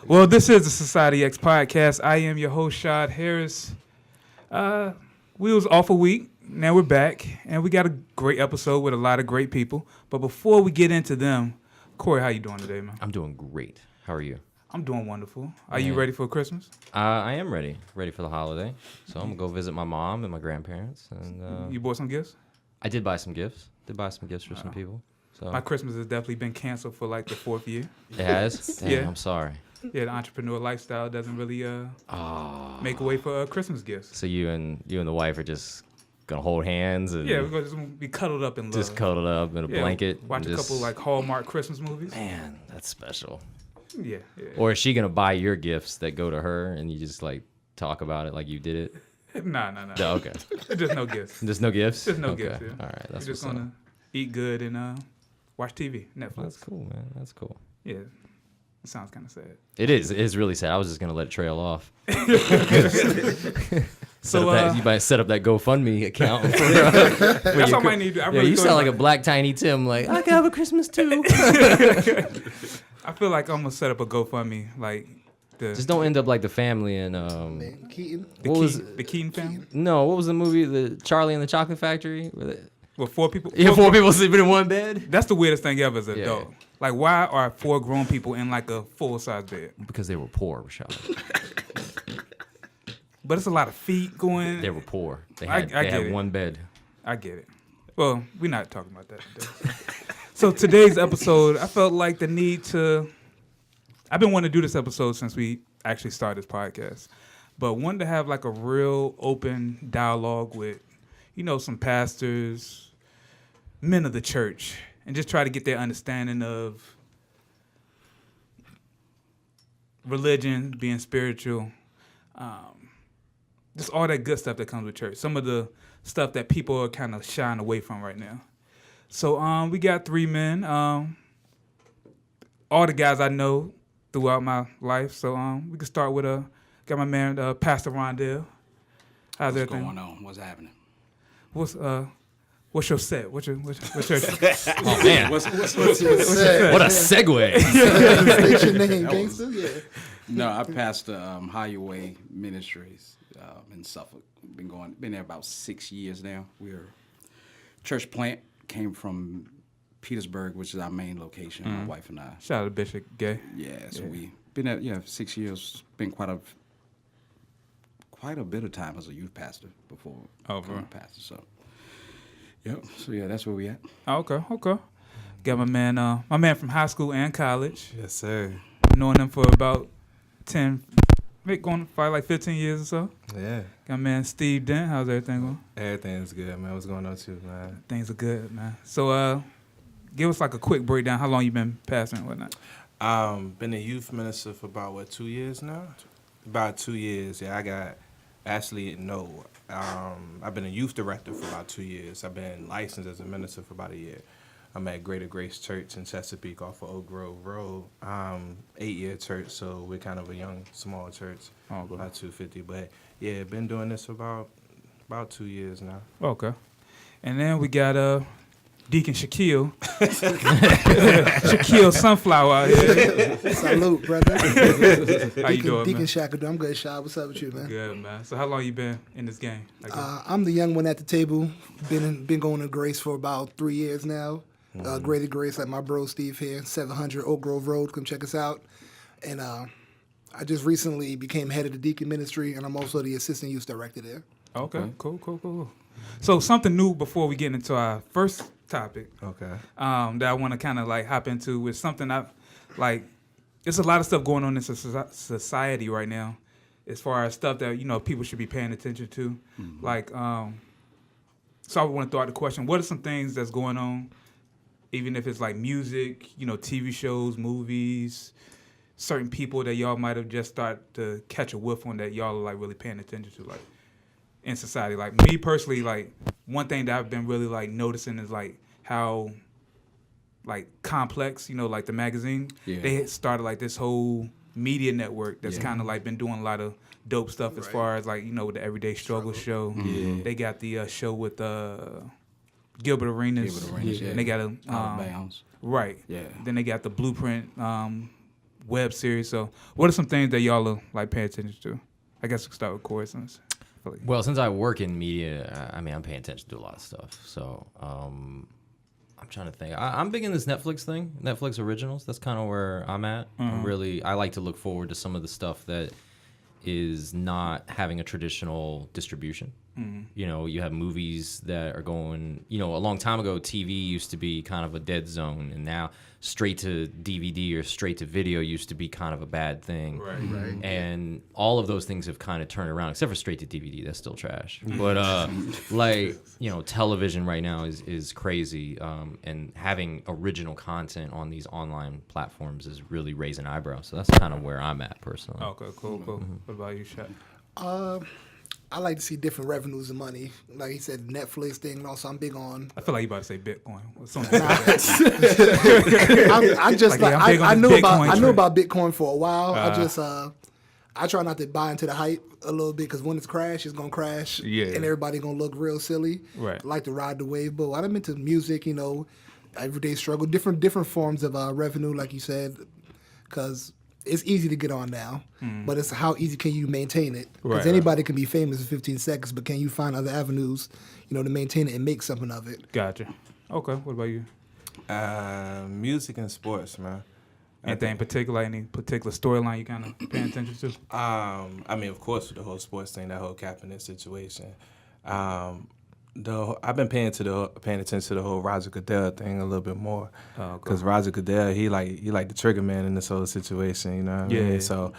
Well, this is the Society X podcast. I am your host, Shod Harris. We was off a week. Now we're back, and we got a great episode with a lot of great people. But before we get into them, Kory, how you doing today, man? I'm doing great. How are you? I'm doing wonderful. Are you ready for Christmas? I am ready for the holiday. So I'm gonna go visit my mom and my grandparents. And you bought some gifts? I did buy some gifts. For some people. So my Christmas has definitely been canceled for like the 4th year. It has? Damn, Yeah. I'm sorry. Yeah, the entrepreneur lifestyle doesn't really make a way for Christmas gifts. So you and the wife are just gonna hold hands and Yeah, we're gonna just be cuddled up in love. just cuddled up in a blanket. Watch a couple like Hallmark Christmas movies. Man, that's special. Yeah. Or is she gonna buy your gifts that go to her and you just like talk about it like you did it? Nah. No, okay. Just no gifts. Just no gifts? Just no Okay. gifts, yeah. All right, that's We're just what's gonna eat good and watch TV, Netflix. That's cool, man. That's cool. Yeah. It sounds kind of sad. It is. It is really sad. I was just gonna let it trail off. So you might set up that GoFundMe account. That's all I need to do. You sound like a Black Tiny Tim. Like I can have a Christmas too. I feel like I'm gonna set up a GoFundMe, like Just don't end up like the family and Keaton. the Keaton family. No, what was the movie? The Charlie and the Chocolate Factory. With 4 people. Four people sleeping in one bed. That's the weirdest thing ever as an Yeah. adult. Like, why are 4 grown people in like a full-size bed? Because they were poor, Rashod. But it's a lot of feet going. They were poor. They I had get it. one bed. I get it. Well, we're not talking about that today. So today's episode, I felt like the need to. I've been wanting to do this episode since we actually started this podcast, but wanted to have like a real open dialogue with, some pastors, men of the church, and just try to get their understanding of religion, being spiritual, just all that good stuff that comes with church. Some of the stuff that people are kind of shying away from right now. So we got 3 men, all the guys I know throughout my life. So we can start with got my man Pastor Rondell. How's everything? What's going on? What's happening? What's your set? What's your Oh man, What's what a segue! State your name, gangster. Yeah. No, I pastor Highway Ministries in Suffolk. Been there about 6 years now. We're church plant, came from Petersburg, which is our main location. My wife and I. Shout out to Bishop Gay. Yeah, so we been there 6 years. Been quite a bit of time as a youth pastor before becoming a pastor. So. Yep. So that's where we at. Oh, okay. Got my man from high school and college. Yes, sir. Knowing him for about 10, maybe going probably like 15 years or so. Yeah. Got my man Steven Dent. How's everything going? Everything's good, man. What's going on too, man? Things are good, man. So give us like a quick breakdown. How long you been pastoring and whatnot? Been a youth minister for about 2 years now? About 2 years. Yeah, I've been a youth director for about 2 years. I've been licensed as a minister for about a year. I'm at Greater Grace Church in Chesapeake off of Oak Grove Road. 8-year church, so we're kind of a young, small church. About 250. But yeah, been doing this for about 2 years now. Okay. And then we got Deacon Shaquille. Shaquille Sunflower out here. Salute, brother. How you doing, Deacon man? Shaq, I'm good, Shaq. What's up with you, man? Good, man. So how long you been in this game? I'm the young one at the table. Been going to Grace for about 3 years now. Greater Grace, like my bro Steve here, 700 Oak Grove Road. Come check us out. And I just recently became head of the Deacon Ministry, and I'm also the assistant youth director there. Okay, cool. So something new before we get into our first topic. Okay. That I want to kind of like hop into with something I like. There's a lot of stuff going on in society right now, as far as stuff that people should be paying attention to. Mm-hmm. Like, so I want to throw out the question: what are some things that's going on, even if it's like music, TV shows, movies, certain people that y'all might have just started to catch a whiff on that y'all are like really paying attention to, like in society. Like me personally, like one thing that I've been really like noticing is like how like Complex, like the magazine, they started like this whole media network that's kind of like been doing a lot of dope stuff as far as like the Everyday Struggle show. Mm-hmm. They got the show with Gilbert Arenas. Yeah. And they got Out of Bounds. right. Yeah. Then they got the Blueprint web series. So, what are some things that y'all are like paying attention to? I guess we can start with Kory. Since Well, since I work in media, I mean, I'm paying attention to a lot of stuff. So I'm trying to think. I'm big in this Netflix thing, Netflix originals. That's kind of where I'm at. I like to look forward to some of the stuff that is not having a traditional distribution. You know, you have movies that are going, you know, a long time ago, TV used to be kind of a dead zone, and now straight to DVD or straight to video used to be kind of a bad thing. right. And all of those things have kind of turned around, except for straight to DVD. That's still trash. But like, you know, television right now is crazy. And having original content on these online platforms is really raising eyebrows. So that's kind of where I'm at personally. Okay, cool. What about you, Shaq? I like to see different revenues and money. Like he said, Netflix thing. And also, I'm big on. I feel like you about to say Bitcoin. Or something. I just Like, yeah, I'm big on I this know Bitcoin I know trend. about Bitcoin for a while. I try not to buy into the hype a little bit because when it's crash, it's gonna crash. Yeah. And everybody gonna look real silly. Right. I like to ride the wave, but I'm into music. You know, everyday struggle, different forms of revenue, like you said, because it's easy to get on now, but it's how easy can you maintain it? Because Right, anybody can be famous in 15 seconds, but can you find other avenues, you know, to maintain it and make something of it? Gotcha. Okay, what about you? Music and sports, man. Anything in particular, any particular storyline you kind of paying attention to? I mean, of course, with the whole sports thing, that whole Kaepernick situation. I've been paying attention to the whole Roger Goodell thing a little bit more, because Roger Goodell, he like the trigger man in this whole situation, you know what I mean? So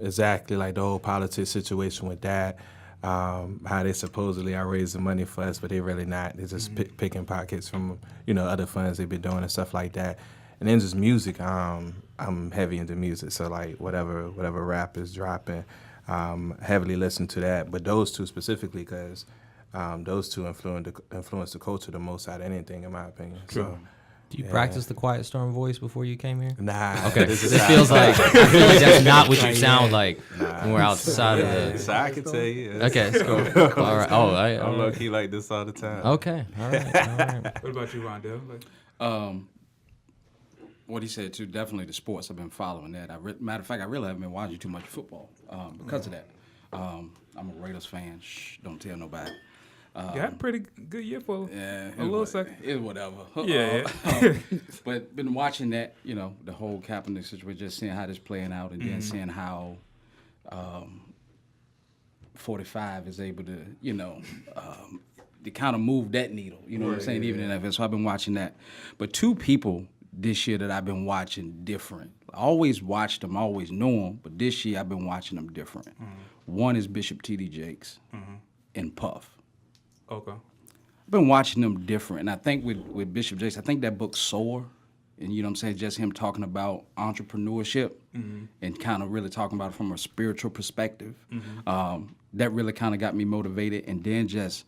exactly like the whole politics situation with that, how they supposedly are raising money for us, but they really not. They're just picking pockets from, you know, other funds they've been doing and stuff like that. And then just music, I'm heavy into music, so like whatever rap is dropping, heavily listen to that. But those two specifically, because those two influence the culture the most out of anything, in my opinion. So, Do you practice the Quiet Storm voice before you came here? nah. Okay, this it is feels like I feel like that's not what you sound like when we're outside of the. So I can tell you. Okay, it's cool. All right. Oh, I'm low key like this all the time. Okay. All right. What about you, Rondell? Like, What he said too, definitely the sports. I've been following that. Matter of fact, I really haven't been watching too much football because of that. I'm a Raiders fan. Shh, don't tell nobody. you had a pretty good year for Yeah, a little second. It's whatever. Yeah. But been watching that, you know, the whole Kaepernick situation, just seeing how this playing out, and then seeing how 45 is able to, you know, to kind of move that needle. You know what I'm saying? Even in NFL. So I've been watching that. But two people this year that I've been watching different. I always watched them, always know them, but this year I've been watching them different. One is Bishop T.D. Jakes and Puff. Okay. I've been watching them different, and I think with Bishop Jakes, I think that book Soar, and you know what I'm saying, just him talking about entrepreneurship and kind of really talking about it from a spiritual perspective. That really kind of got me motivated, and then just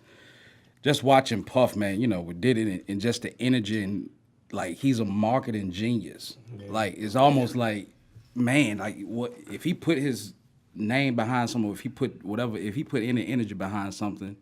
watching Puff, man, you know, we did it, and just the energy, and like he's a marketing genius. Like it's almost like, man, like what if he put his name behind something, if he put any energy behind something,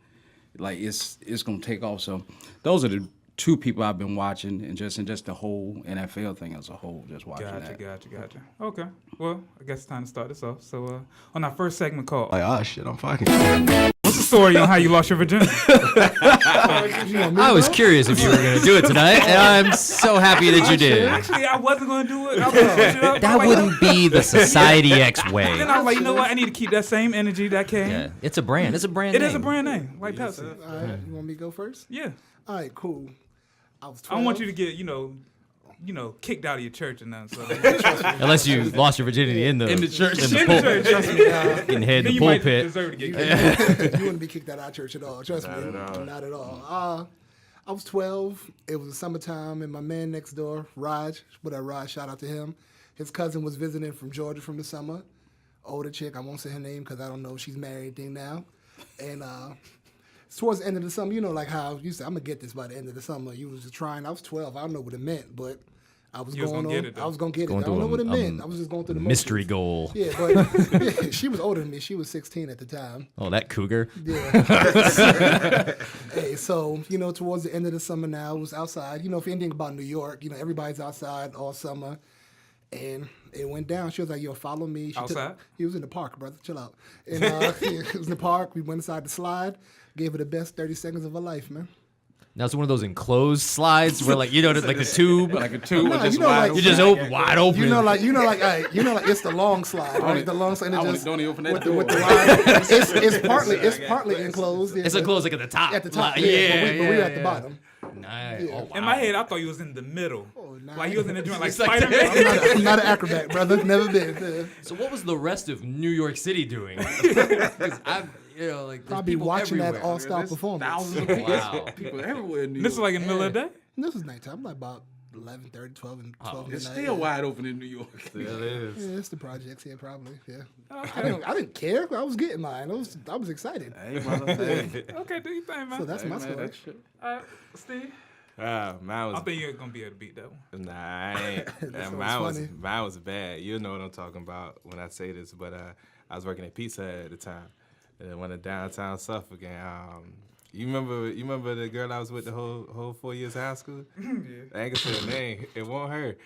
like it's gonna take off. So those are the two people I've been watching, and just the whole NFL thing as a whole, just watching that. Gotcha. Okay. Well, I guess it's time to start this off. So on our first segment called Like, oh shit, I'm fucking. What's the story on how you lost your virginity? I was curious if you were going to do it tonight, and I'm so happy that you did. Actually, I wasn't going to do it. I was gonna switch it up. That wouldn't be the Society X way. Then I was like, you know what? I need to keep that same energy that came. Yeah, it's a brand. It's a brand It name. is a brand name, like Pepsi. All right, you want me to go first? Yeah. All right, cool. I was 12. I don't want you to get, kicked out of your church and nothing. So. Unless you lost your virginity in the church. in the In the pulpit. church. Trust me, Getting head in Then the you might pulpit. deserve to get kicked out. you wouldn't be kicked out of our church at all. Trust me, not at all. I was 12. It was the summertime, and my man next door, Raj, shout out to him. His cousin was visiting from Georgia from the summer. Older chick, I won't say her name because I don't know if she's married or anything now. And towards the end of the summer, you know, like how you said, I'm gonna get this by the end of the summer. You was just trying. I was 12. I don't know what it meant, but I was going on. get it, though. I was gonna get it. Going I don't through know what it a meant. I was just going through the mystery motions. goal. Yeah, but yeah, she was older than me. She was 16 at the time. Oh, that cougar. Yeah. Hey, so, you know, towards the end of the summer now, it was outside. You know, if anything about New York, you know, everybody's outside all summer. And it went down. She was like, "Yo, follow me." Outside? He was in the park, brother. Chill out. And it was in the park. We went inside the slide. Gave her the best 30 seconds of her life, man. Now it's one of those enclosed slides where, like, you know, like the tube. Like a tube Nah, with just you know, wide like- You open. just open wide open. All right, it's the long slide, right? The long slide. And it just, Don't even open that with door. the wide, it's partly enclosed. It's enclosed like at the top. At the top, Like, yeah. But we were at the yeah. bottom. Nice. Yeah. Oh, wow. In my head, I thought you was in the middle. nah. Like you was in the joint like It's like Spider-Man. I'm not an acrobat, brother. Never been. So what was the rest of New York City doing? Because I've, you know, like there's Probably people watching that everywhere. all-star performance. Thousands of people. Wow. People everywhere in New York. This is like in the middle of the day. This is nighttime, like about 11:30, 12 and 12 It's midnight. still wide open in New York. It is. Yeah, it's the projects here, probably. Yeah. I didn't care. I was getting mine. I was excited. Hey, brother. Hey. Okay, do you think, man? So that's my Man, story. that shit. Steve, Mine I was think you're gonna be able to beat that one. Nah, I ain't. That mine was funny. mine was bad. You know what I'm talking about when I say this. But I was working at Pizza Hut at the time, and went to downtown Suffolk. And you remember the girl I was with the whole 4 years of high school? Yeah. I ain't gonna say her name. It wasn't her.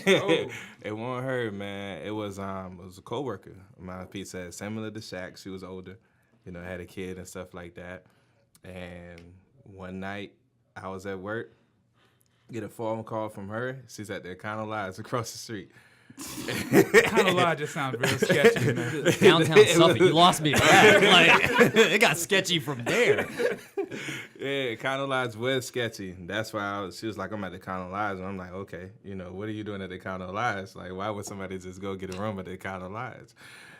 Oh. It wasn't her, man. It was a coworker of mine at Pizza Hut, similar to Shaq. She was older, had a kid and stuff like that. And one night I was at work, get a phone call from her. She's at the Econo Lives across the street. Kind of lie just sounds real sketchy, man. Downtown Suffolk, you lost me at that. Like, it got sketchy from there. Yeah, Econo Lives was sketchy. That's why she was like, I'm at the Econo Lives. And I'm like, okay, what are you doing at the Econo Lives? Like, why would somebody just go get a room at the Econo Lives?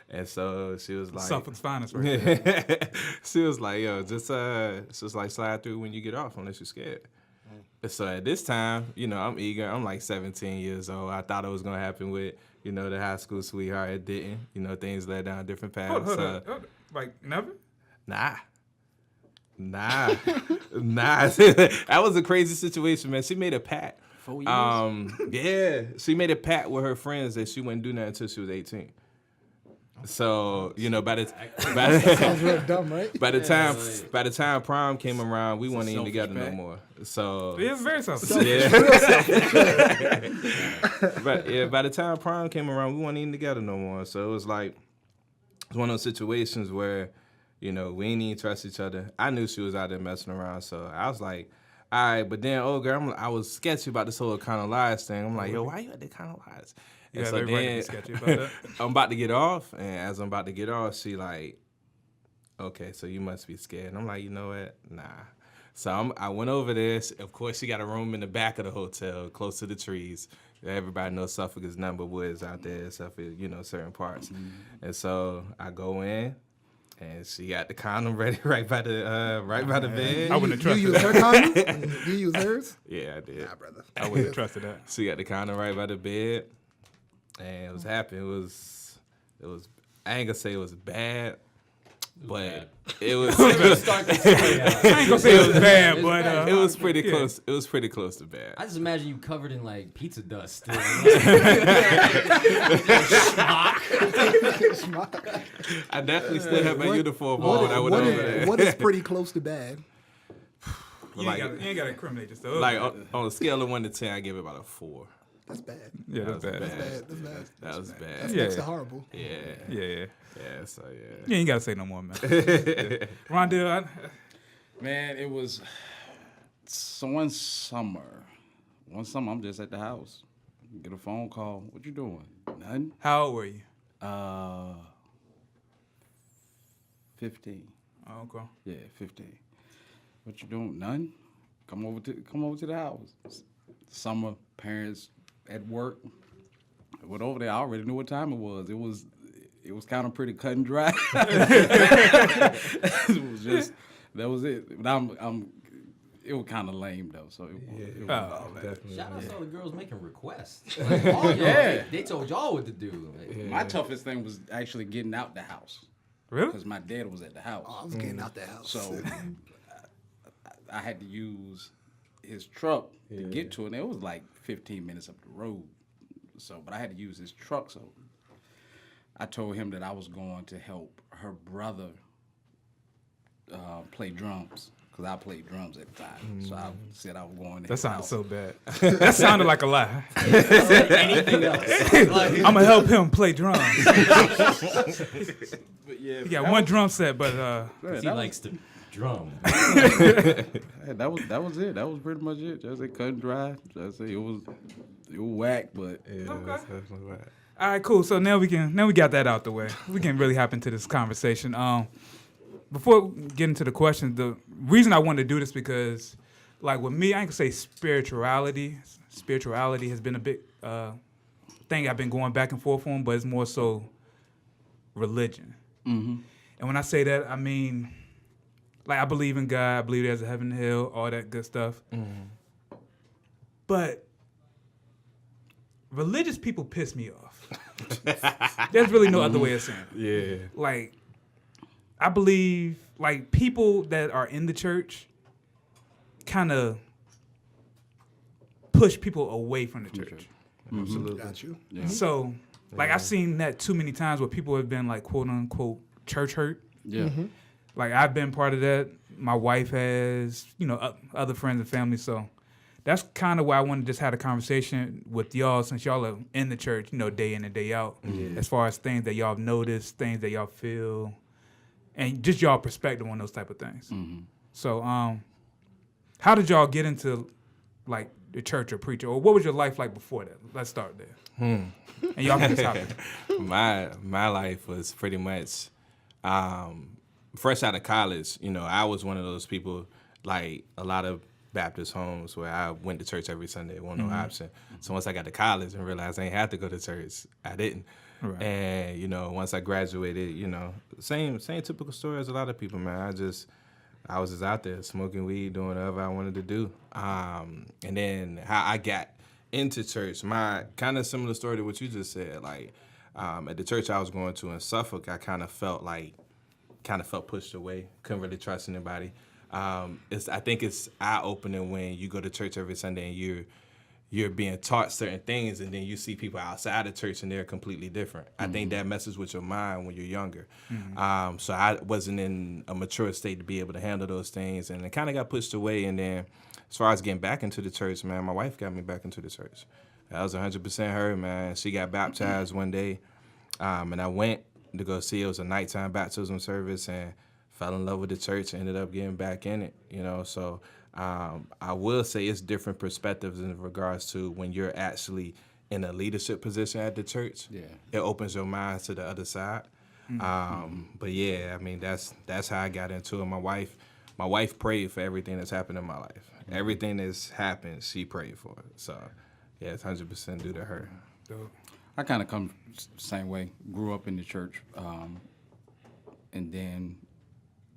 And so she was like, Suffolk's finest, right there. she was like, yo, just like slide through when you get off unless you're scared. So at this time, I'm eager. I'm like 17 years old. I thought it was gonna happen with, the high school sweetheart. It didn't. Things led down different paths. Hold on. Like never? Nah. That was a crazy situation, man. She made a pact. 4 years. Yeah, she made a pact with her friends that she wouldn't do nothing until she was 18. So Sounds real dumb, right? by the time prom came around, we weren't even together no more. So It's very selfish. yeah. But yeah, by the time prom came around, we weren't even together no more. So it was like one of those situations where, we ain't even trust each other. I knew she was out there messing around, so I was like, all right. But then, girl, I was sketchy about this whole kind of lies thing. I'm like, yo, why you at the kind of lies? Yeah, And so everybody then be sketchy about that. I'm about to get off, and as I'm about to get off, she like, okay, so you must be scared. And I'm like, you know what? Nah. So I went over there. Of course, she got a room in the back of the hotel, close to the trees. Everybody knows Suffolk is number woods out there, except for, certain parts. Mm-hmm. And so I go in, and she got the condom ready right by the bed. I wouldn't have You trusted use that. her condom? You use hers? Yeah, I did. Nah, brother. I wouldn't have trusted that. She got the condom right by the bed, and it was happening. It was. I ain't gonna say it was bad, but it was. I ain't gonna say it was bad, but it was pretty close. It was pretty close to bad. I just imagine you covered in like pizza dust. Still. I definitely still had my uniform on when I went over there. What is pretty close to bad? you ain't got to incriminate yourself. Like on a scale of 1 to 10, I give it about a 4. That's bad. yeah, that's bad. That's bad. That's bad. That was bad. That's Yeah. next to horrible. Yeah. Yeah. Yeah. So yeah. You ain't got to say no more, man. Rondell, Man, it was one summer. I'm just at the house. Get a phone call. What you doing? Nothing. how old were you? 15. Oh, okay. Yeah, 15. What you doing? Nothing. Come over to the house. Summer, parents at work. I went over there. I already knew what time it was. It was kind of pretty cut and dry. It was just that was it. But it was kind of lame though. So it was all that. Shout out to all the girls making requests. Like, all y'all, they told y'all what to do. Like, My toughest thing was actually getting out the house Really? because my dad was at the house. Oh, I was getting out the house. So I had to use his truck to get to it. And it was like 15 minutes up the road. But I had to use his truck. So I told him that I was going to help her brother play drums. because I played drums at the time. So I said I was going. That sounded so bad. That sounded like a lie. Anything else? I'm gonna help him play drums. But yeah, He got one drum set, but He likes to drum. that was it. That was pretty much it. Just say cut and dry. Just say it was whack, but Yeah, that's definitely right. all right, cool. So now we got that out the way. We can really hop into this conversation. Before we get into the questions, the reason I wanted to do this because, like with me, I can say spirituality. Spirituality has been a big thing I've been going back and forth on, but it's more so religion. Mm-hmm. And when I say that, I mean, like I believe in God, I believe there's a heaven and hell, all that good stuff. Mm-hmm. But religious people piss me off. There's really no other way of saying it. Yeah. Like, I believe, like, people that are in the church kind of push people away from the church. Absolutely. Got you. yeah. So, like, I've seen that too many times where people have been, like, quote unquote, church hurt. Yeah. Like, I've been part of that. My wife has, other friends and family. So, that's kind of why I want to just have a conversation with y'all since y'all are in the church, day in and day out, as far as things that y'all have noticed, things that y'all feel, and just y'all perspective on those type of things. So, how did y'all get into, like, the church or preacher? Or what was your life like before that? Let's start there. And y'all can just hop in. My life was pretty much fresh out of college. I was one of those people, like a lot of Baptist homes, where I went to church every Sunday, wasn't no option. So once I got to college and realized I ain't had to go to church, I didn't. Right. And once I graduated, same typical story as a lot of people, man. I was just out there smoking weed, doing whatever I wanted to do. And then how I got into church, my kind of similar story to what you just said. Like at the church I was going to in Suffolk, I kind of felt pushed away. Couldn't really trust anybody. I think it's eye-opening when you go to church every Sunday and you're being taught certain things, and then you see people outside of church and they're completely different. I think that messes with your mind when you're younger. So I wasn't in a mature state to be able to handle those things, and it kind of got pushed away. And then as far as getting back into the church, man, my wife got me back into the church. That was 100% her, man. She got baptized one day, and I went to go see. It was a nighttime baptism service, and fell in love with the church, ended up getting back in it, So I will say it's different perspectives in regards to when you're actually in a leadership position at the church. Yeah. It opens your mind to the other side. But yeah, I mean, that's how I got into it. My wife prayed for everything that's happened in my life. Everything that's happened, she prayed for it. So yeah, it's 100% due to her. I kind of come the same way. Grew up in the church, and then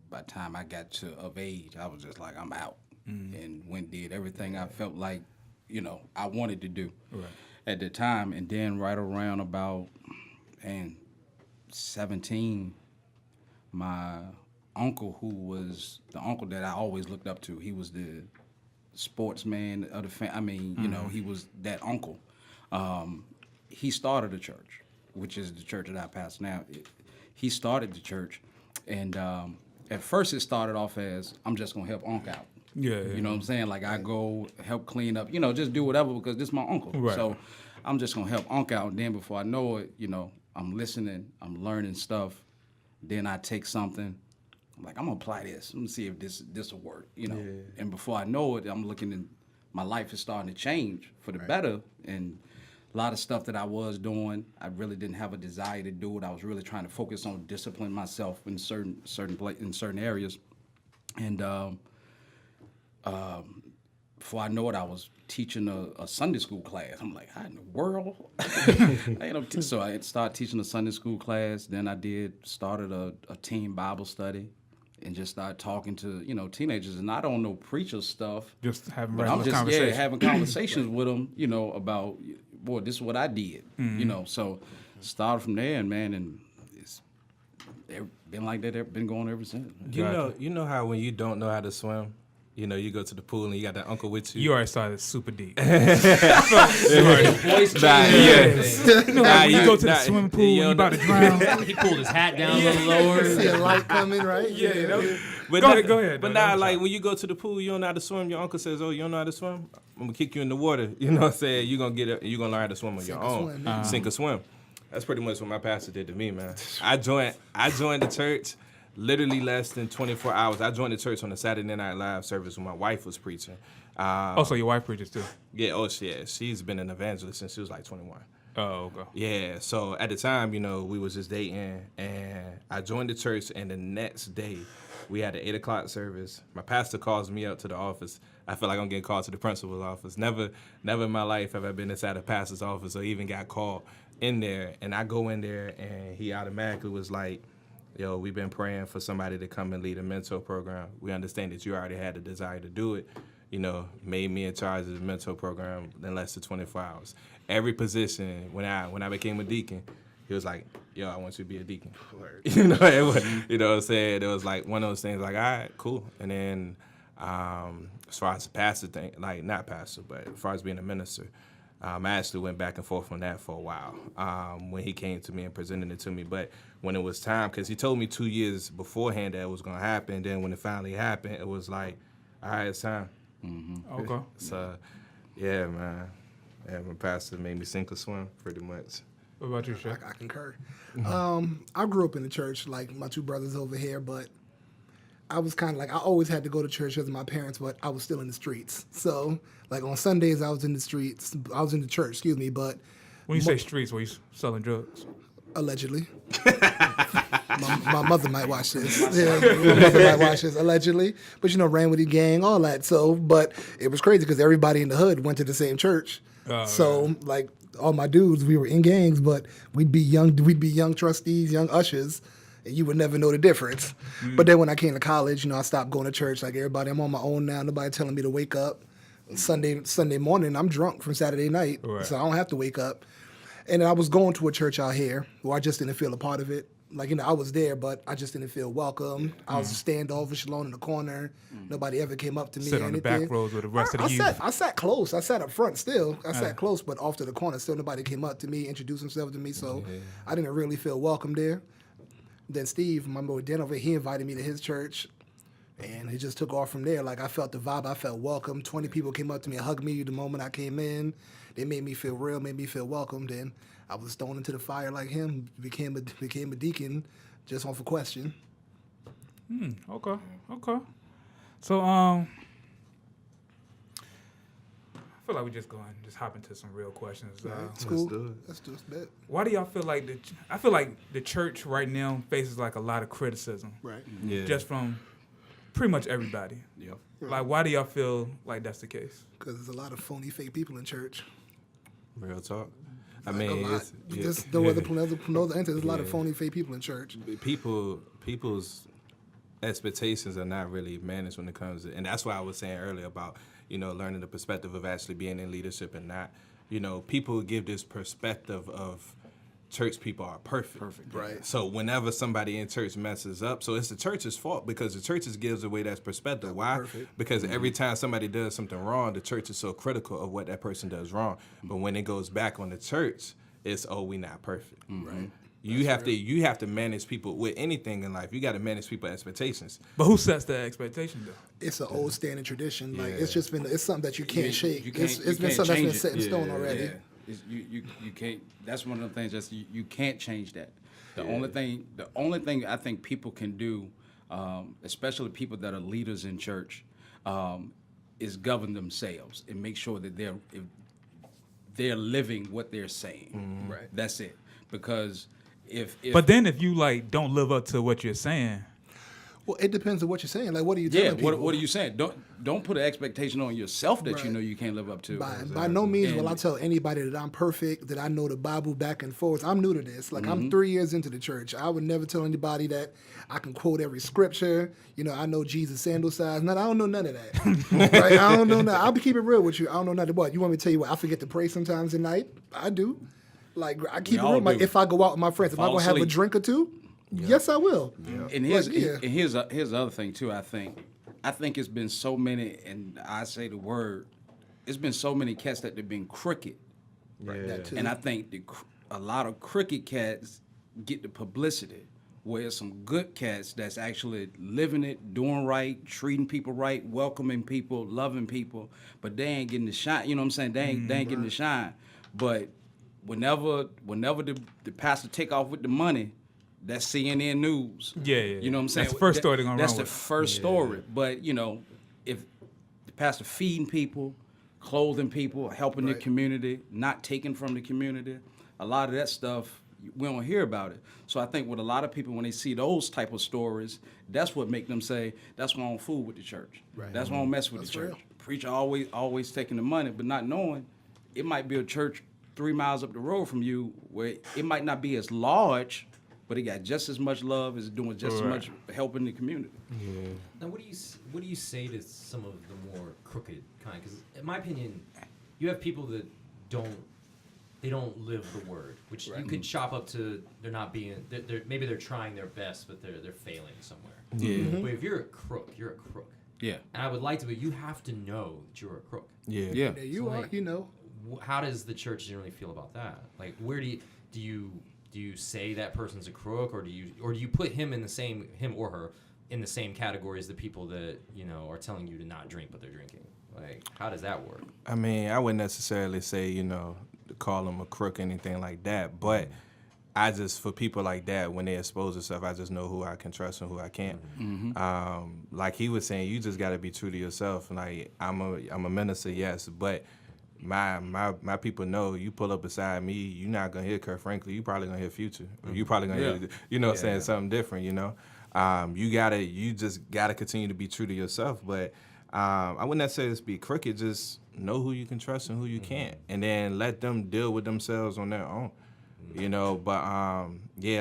by the time I got of age, I was just like, I'm out, and did everything I felt like, I wanted to do at the time. And then right around about 17, my uncle, who was the uncle that I always looked up to, he was the sportsman of the family. He was that uncle. He started a church, which is the church that I pastor now. He started the church, and at first it started off as, I'm just going to help Unc out. Yeah. You know what I'm saying? Like, I go help clean up, just do whatever because this is my uncle. Right. So I'm just going to help Unc out. And then before I know it, I'm listening, I'm learning stuff. Then I take something, I'm like, I'm going to apply this. I'm going to see if this will work, Yeah. And before I know it, I'm looking and my life is starting to change for the better. And a lot of stuff that I was doing, I really didn't have a desire to do it. I was really trying to focus on discipline myself in certain areas. And before I know it, I was teaching a Sunday school class. I'm like, how in the world? So I started teaching a Sunday school class. Then I started a teen Bible study and just started talking to, teenagers. And I don't know preacher stuff. Just having but I'm just conversations. having conversations with them, about, boy, this is what I did, So started from there, and man, and it's been like that. They've been going ever since. You know how when you don't know how to swim, you go to the pool and you got that uncle with you. You already started super deep. Voice change. When you go to the swimming pool, you about to drown. He pulled his hat down a little lower. See a light coming, right? Yeah, But go ahead. But now, like when you go to the pool, you don't know how to swim. Your uncle says, "Oh, you don't know how to swim? I'm gonna kick you in the water." You know what I'm saying? You're gonna learn how to swim on your own. Sink or swim. That's pretty much what my pastor did to me, man. I joined the church literally less than 24 hours. I joined the church on a Saturday Night Live service when my wife was preaching. So your wife preaches too? Yeah, she's been an evangelist since she was like 21. Oh, okay. Yeah, so at the time, we was just dating, and I joined the church, and the next day, we had an 8 o'clock service. My pastor calls me up to the office. I feel like I'm getting called to the principal's office. Never in my life have I been inside a pastor's office or even got called in there. And I go in there, and he automatically was like, "Yo, we've been praying for somebody to come and lead a mentor program. We understand that you already had the desire to do it. Made me in charge of the mentor program in less than 24 hours. Every position, when I became a deacon, he was like, "Yo, I want you to be a deacon." You know what I'm saying? It was like one of those things like, all right, cool. And then as far as the pastor thing, like not pastor, but as far as being a minister, I actually went back and forth on that for a while when he came to me and presented it to me. But when it was time, because he told me 2 years beforehand that it was going to happen, then when it finally happened, it was like, all right, it's time. Mm-hmm. Okay. So, yeah, man. Yeah, my pastor made me sink or swim, pretty much. What about you, Shaq? I concur. I grew up in the church, like my two brothers over here, but I was kind of like, I always had to go to church because of my parents, but I was still in the streets. So, like on Sundays, I was in the streets. I was in the church, but... When you say streets, were you selling drugs? Allegedly. my mother might watch this. Yeah, my mother might watch this, allegedly. But, ran with the gang, all that. So, but it was crazy because everybody in the hood went to the same church. Like, all my dudes, we were in gangs, but we'd be young trustees, young ushers, and you would never know the difference. But then when I came to college, I stopped going to church like everybody. I'm on my own now. Nobody telling me to wake up. Sunday morning, I'm drunk from Saturday night, so I don't have to wake up. And I was going to a church out here where I just didn't feel a part of it. Like, I was there, but I just didn't feel welcome. I was standoffish alone in the corner. Nobody ever came up to me. Sit on the back rows with the rest of the youth. I sat close. I sat up front still. I sat close, but off to the corner. Still nobody came up to me, introduced themselves to me, so I didn't really feel welcome there. Then Steve, my boy Dan over here, he invited me to his church, and it just took off from there. Like, I felt the vibe. I felt welcome. 20 people came up to me and hugged me the moment I came in. They made me feel real, made me feel welcome. Then I was thrown into the fire like him, became a deacon just off a question. Okay. So, I feel like we just hop into some real questions. It's cool. Let's do it. Why do y'all feel like I feel like the church right now faces like a lot of criticism. Right. Yeah. Just from pretty much everybody. Yep. Like, why do y'all feel like that's the case? Because there's a lot of phony, fake people in church. Real talk. I Like mean, a lot. it's, Just no other answer. There's a lot of phony, fake people in church. People's expectations are not really managed when it comes to, and that's why I was saying earlier about, learning the perspective of actually being in leadership and not, people give this perspective of church people are perfect. Right. So whenever somebody in church messes up, so it's the church's fault because the church gives away that perspective. Why? Perfect. Because every time somebody does something wrong, the church is so critical of what that person does wrong. But when it goes back on the church, it's, we not perfect. Right. You have to manage people with anything in life. You got to manage people's expectations. But who sets that expectation though? It's an old standing tradition. Like, Yeah. it's something that you can't shake. You can't- It's you been can't something change that's been set in it. stone already. Yeah. You can't. That's one of the things. You can't change that. The only thing I think people can do, especially people that are leaders in church, is govern themselves and make sure that they're living what they're saying. Right. That's it. Because if But then if you like don't live up to what you're saying, Well, it depends on what you're saying. Like, what are you telling people? what are you saying? Don't put an expectation on yourself that you Right. know you can't live up to. By no means will I And- tell anybody that I'm perfect, that I know the Bible back and forth. I'm new to this. Like, I'm 3 years into the church. I would never tell anybody that I can quote every scripture. I know Jesus' sandal size. I don't know none of that. Right? I don't know nothing. I'll keep it real with you. I don't know nothing. What? You want me to tell you what? I forget to pray sometimes at night. I do. Like, I keep it all real. Like, do. if I go out with my friends, if I'm Fall going to have a asleep. drink or two, yes, I will. And here's Like, yeah. and here's the other thing too. I think it's been so many, and I say the word, it's been so many cats that have been crooked, That too. and I think a lot of crooked cats get the publicity where it's some good cats that's actually living it, doing right, treating people right, welcoming people, loving people, but they ain't getting the shine. You know what I'm saying? They ain't getting the shine. But whenever the pastor take off with the money, that's CNN News. Yeah. You know what I'm saying? That's the first story they're gonna That's run the with. first story. But if the pastor feeding people, clothing people, helping the community, not taking from the community, a lot of that stuff we don't hear about it. So I think with a lot of people, when they see those type of stories, that's what make them say, that's why I don't fool with the church. Right. That's why I don't mess with the church. Real. Preacher always taking the money, but not knowing it might be a church 3 miles up the road from you where it might not be as large, but it got just as much love, is doing just as much helping the community. Yeah. Now, what do you say to some of the more crooked kind? Because in my opinion, you have people that don't live the word, which you could chop up to maybe they're trying their best, but they're failing somewhere. Yeah. Mm-hmm. But if you're a crook, you're a crook. Yeah. And I would like to, but you have to know that you're a crook. Yeah. Yeah. There you are, How does the church generally feel about that? Like, where do you say that person's a crook, or do you put him or her in the same category as the people that are telling you to not drink but they're drinking? Like, how does that work? I mean, I wouldn't necessarily say, to call them a crook or anything like that, but I just, for people like that, when they expose themselves, I just know who I can trust and who I can't. Mm-hmm. Like he was saying, you just got to be true to yourself. Like, I'm a minister, yes, but my people know you pull up beside me, you're not gonna hear Kurt Franklin, you probably gonna hear Future. You probably gonna hear, saying something different. You just gotta continue to be true to yourself. But I wouldn't necessarily be crooked. Just know who you can trust and who you can't, and then let them deal with themselves on their own. But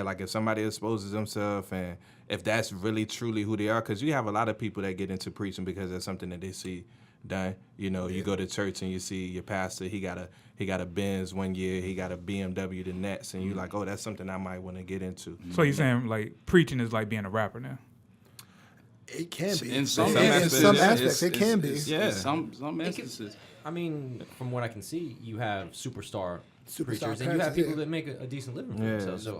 like if somebody exposes themselves, and if that's really truly who they are, because you have a lot of people that get into preaching because that's something that they see done. You go to church and you see your pastor, he got a Benz one year, he got a BMW the next, and you're like, oh, that's something I might want to get into. So you're saying like preaching is like being a rapper now? It can be. In some aspects, it can be. Yeah. Some instances. I mean, from what I can see, you have superstar preachers, and you pastors, have people that make a decent living for themselves. So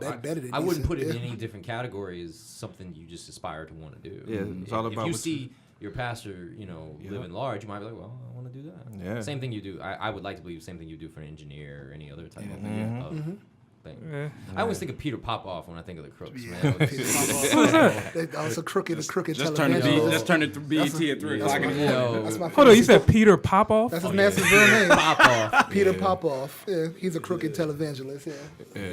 I wouldn't put it in any different category as something you just aspire to want to do. Yeah, it's all about if you see your pastor, living large, you might be like, well, I want to do that. Yeah. Same thing you do. I would like to believe same thing you do for an engineer or any other type of thing. Yeah. I always think of Peter Popoff when I think of the crooks, man. They're also crooked Just televangelist. turn it to BET at 3 o'clock in the morning. That's my Hold on, you said Peter Popoff? That's his master's real name. Popoff. Peter Popoff. Yeah, he's a crooked televangelist. Yeah.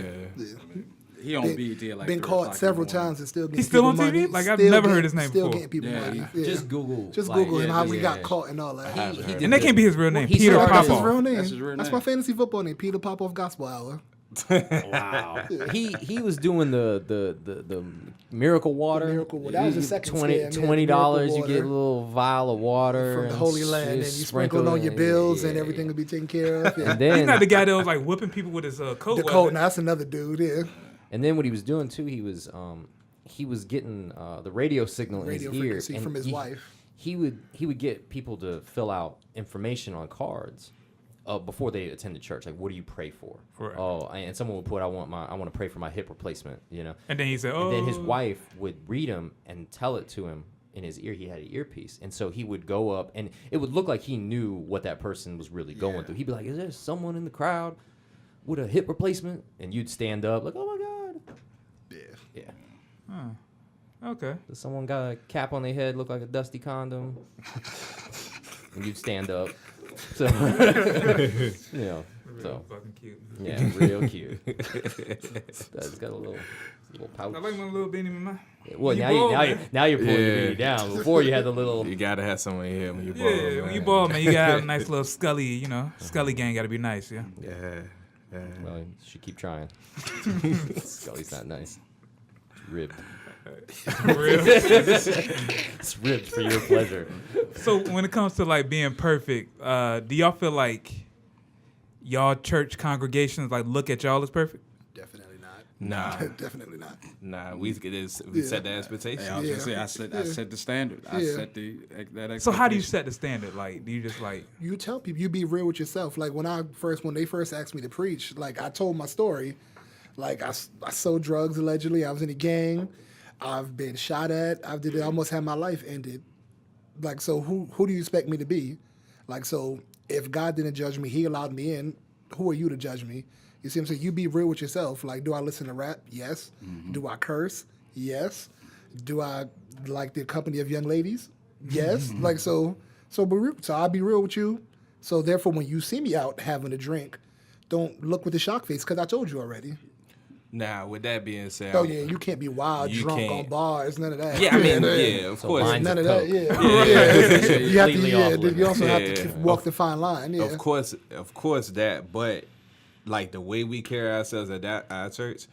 He on BET at like 3 been o'clock caught in the several morning. times and still getting He's still people on TV? money. Like, I've Still never heard getting- his name Still before. getting people Yeah, money. he- Yeah. Just Google. Just like, Google him how he yeah. got caught and all that. He did And that can't be his real name, He Peter started- That's his Popoff. real name. That's his real That's name. my fantasy football name, Peter Popoff Gospel Hour. Wow. He was doing the miracle water. The miracle water. That was his second scam, yeah, the $20. miracle You get a water. little vial of water From the and Holy Land, and you just sprinkle it on your bills, and yeah, everything will be taken care of. Yeah. And He's then not the guy that was like whipping people with his coat. The was code, it? now that's another dude. Yeah. And then what he was doing too, he was getting the radio signal Radio in his ear frequency and from his wife. He would get people to fill out information on cards before they attend the church. Like, what do you pray for? Right. Oh, and someone would put, I want to pray for my hip replacement. And then he said, oh. And then his wife would read him and tell it to him in his ear. He had an earpiece, and so he would go up, and it would look like he knew what that person was really going through. He'd be like, "Is there someone in the crowd with a hip replacement?" And you'd stand up like, "Oh my God!" Yeah. Okay. Does someone got a cap on their head, look like a dusty condom? And you'd stand up. So, Real so fucking cute. yeah, real cute. It's got a little pouch. I like my little beanie man. Well, You now bald, man. you're pulling your beanie down. Before you had the little. You gotta have someone here when you ball. Yeah, when you bald, man, you gotta have a nice little Scully, Scully gang gotta be nice, yeah. Yeah. Well, you should keep trying. Scully's not nice. It's ribbed. Real. It's ribbed for your pleasure. So when it comes to like being perfect, do y'all feel like y'all church congregations like look at y'all as perfect? Definitely not. Nah. Definitely not. Nah, we set the expectation. I was gonna say I set the standard. I Yeah. set that expectation. So how do you set the standard? Like, do you just like? You tell people, you be real with yourself. Like when they first asked me to preach, like I told my story, Like I sold drugs allegedly. I was in a gang. I've been shot at. I almost had my life ended. Like, so who do you expect me to be? Like, so if God didn't judge me, he allowed me in, who are you to judge me? You see what I'm saying? You be real with yourself. Like, do I listen to rap? Yes. Do I curse? Yes. Do I like the company of young ladies? Yes. Like, so I'll be real with you. So therefore, when you see me out having a drink, don't look with the shock face, because I told you already. Now, with that being said, Oh yeah, you can't be wild You drunk can't. on bars, none of that. yeah, I mean, yeah, of So course, lines None of of that, coke. yeah. You have to, Completely yeah. off then You also have limits. to Yeah. walk the fine line, yeah. of course that, but like the way we carry ourselves at our church,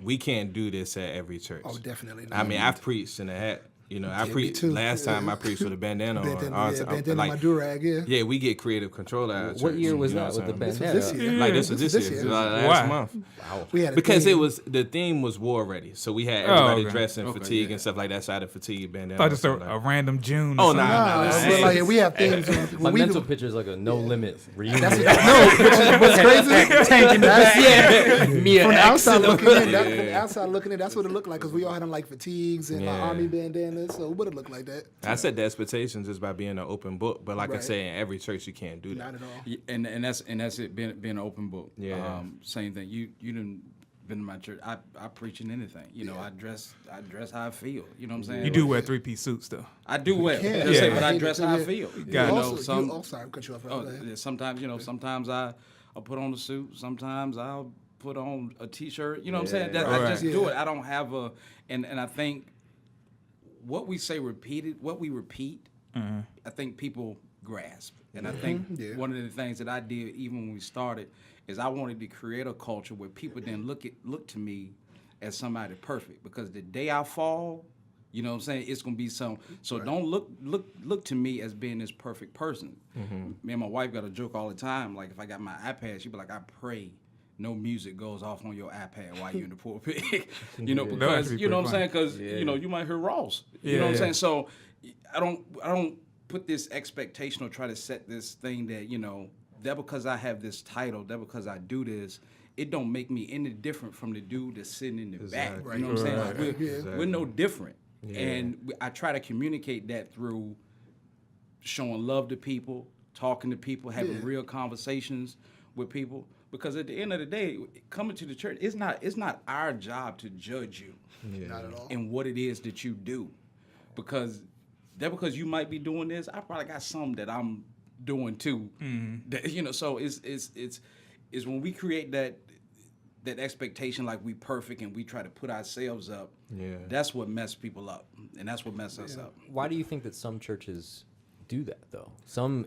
we can't do this at every church. Oh, definitely not. I mean, I've preached in a hat. You know, I me preached too. last time I preached with a bandana on. Bandana, Like, my do-rag, yeah. yeah, we get creative control at our church. What year was you know that what with the I'm saying? bandana? This year. Like this was This this is year, this year. last Why? month. We had a Because theme. the theme was war ready, so we had everybody okay. dressed in Okay, fatigue yeah. and stuff like that. So I had a fatigue bandana. thought just or a something random June. Oh, or something. nah. but like, we have themes. My we mental do, picture is like a no limit reunion. what's crazy? That's, Me from and the outside X. looking in, from the outside looking in, that's what it looked like, because we all had on like fatigues and like Yeah. army bandanas, so it would have looked like that. I set the expectations just by being an open book, but like I Right. say, in every church you can't do that. Not at all. Yeah, and that's it. Being an open book. Yeah. Same thing. You didn't been to my church. I preach in anything. You know, I dress how I feel. You know what I'm saying? You do wear 3-piece suits though. I do well. Yeah. Just say, Yeah. but I dress how I feel. You Got it. also, sorry, cut you off. Oh, yeah, sometimes I'll put on a suit. Sometimes I'll put on a t-shirt. You know what I'm saying? I just do it. I don't have a, and I think what we repeat, I think people grasp. And I think one of the things that I did even when we started is I wanted to create a culture where people then look to me as somebody perfect, because the day I fall, you know what I'm saying, it's gonna be some. So don't look to me as being this perfect person. Me and my wife got a joke all the time. Like if I got my iPad, she'd be like, I pray no music goes off on your iPad while you're in the pulpit. You know, because that'd be you know what I'm saying, pretty because you know you might hear Ross. You Yeah, know what I'm yeah. saying. So I don't put this expectation or try to set this thing that, you know, that because I have this title, that because I do this, it don't make me any different from the dude that's sitting in the back. Exactly. You know what I'm saying? Right. Like, we're no different. And I try to communicate that through showing love to people, talking to people, having real conversations with people. Because at the end of the day, coming to the church, it's not our job to judge you Not at all. in what it is that you do. Because you might be doing this, I probably got something that I'm doing too. That, you know, so it's when we create that expectation like we perfect and we try to put ourselves up. Yeah. That's what messes people up, and that's what messes us up. Why do you think that some churches do that though? Some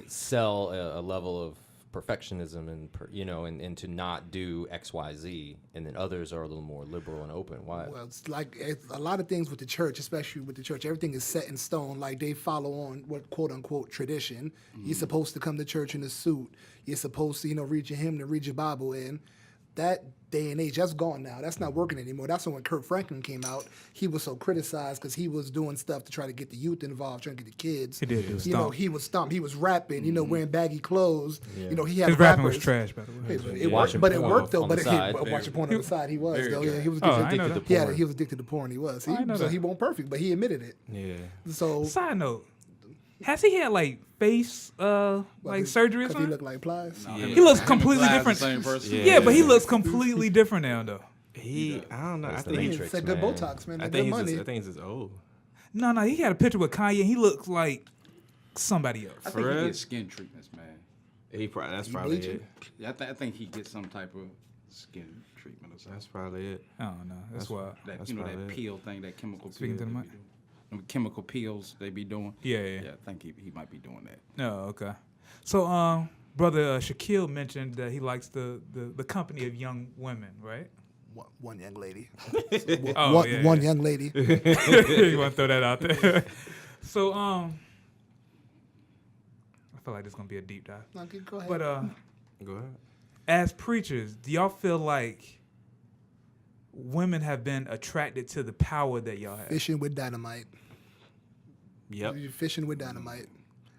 sell a level of perfectionism and to not do X, Y, Z, and then others are a little more liberal and open. Why? Well, it's like a lot of things with the church, especially with the church, everything is set in stone. Like they follow on what quote unquote tradition. You're supposed to come to church in a suit. You're supposed to, read your hymn and read your Bible. And that day and age, that's gone now. That's not working anymore. That's when Kurt Franklin came out. He was so criticized because he was doing stuff to try to get the youth involved, trying to get the kids. He did. He was You know, stomp. he was stomped. He was rapping. Wearing baggy clothes. He had His rapping was rappers. trash, by the way. It Watching worked, but it porn worked though. on But the side. watching porn on the side, he was Very though. Yeah, he was Oh, I addicted. know Addicted that. to Yeah, porn. he was addicted to porn. He was. I know So that. he wasn't perfect, but he admitted it. Yeah. So Side note, has he had like face like surgery or because he something? looked like Plies. He looks completely Plies, different. the same person. Yeah, but he looks completely different now though. I don't know. I That's the think Matrix. It's a good man. Botox, man. I Good think he's money. just, I think he's just old. No, he had a picture with Kanye. And he looks like somebody else. I think For he real? gets skin treatments, man. That's probably bleaching? it. Yeah, I think he gets some type of skin treatment or something. That's probably it. I don't know. That's wild. That That's that probably it. peel thing, that chemical Speaking peel. to the they mic. be doing. Them chemical peels they be doing. Yeah. Yeah, I think he might be doing that. Oh, okay. So, brother Shaquille mentioned that he likes the company of young women, right? One young lady. Oh, One young lady. You want to throw that out there? So, I feel like this is gonna be a deep dive. Okay, go ahead. But Go ahead. as preachers, do y'all feel like women have been attracted to the power that y'all have? Fishing with dynamite. Yep. You're fishing with dynamite.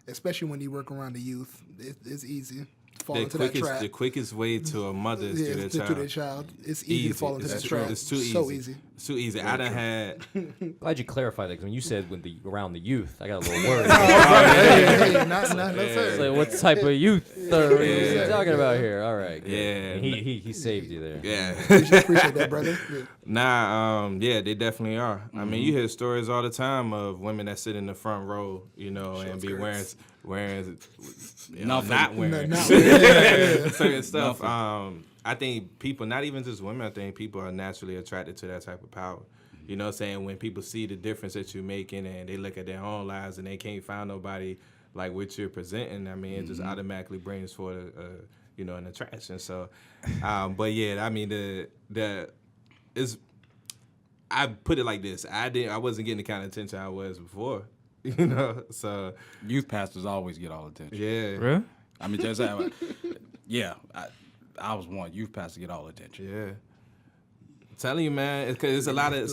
Especially when you work around the youth. It's easy. fall into that trap. The quickest way to a mother is Yeah, through their to child. their child. It's easy to fall into that trap. It's too easy. So easy. It's too easy. I done had. Glad you clarified that because when you said around the youth, I got a little worried. Hey, no, sir. So what type of youth are you talking about here? All right. Good. Yeah. And he saved you there. Yeah. Appreciate that, brother. Yeah. Yeah, they definitely are. I mean, you hear stories all the time of women that sit in the front row, and be wearing not wearing certain stuff. I think people, not even just women, I think people are naturally attracted to that type of power. You know what I'm saying? When people see the difference that you're making and they look at their own lives and they can't find nobody like what you're presenting, I mean, it just automatically brings forth an attraction. So, but yeah, I mean, I put it like this. I wasn't getting the kind of attention I was before, so. Youth pastors always get all attention. Yeah. Really? I mean, I was one. Youth pastors get all attention. Yeah. I'm telling you, man, because it's a lot of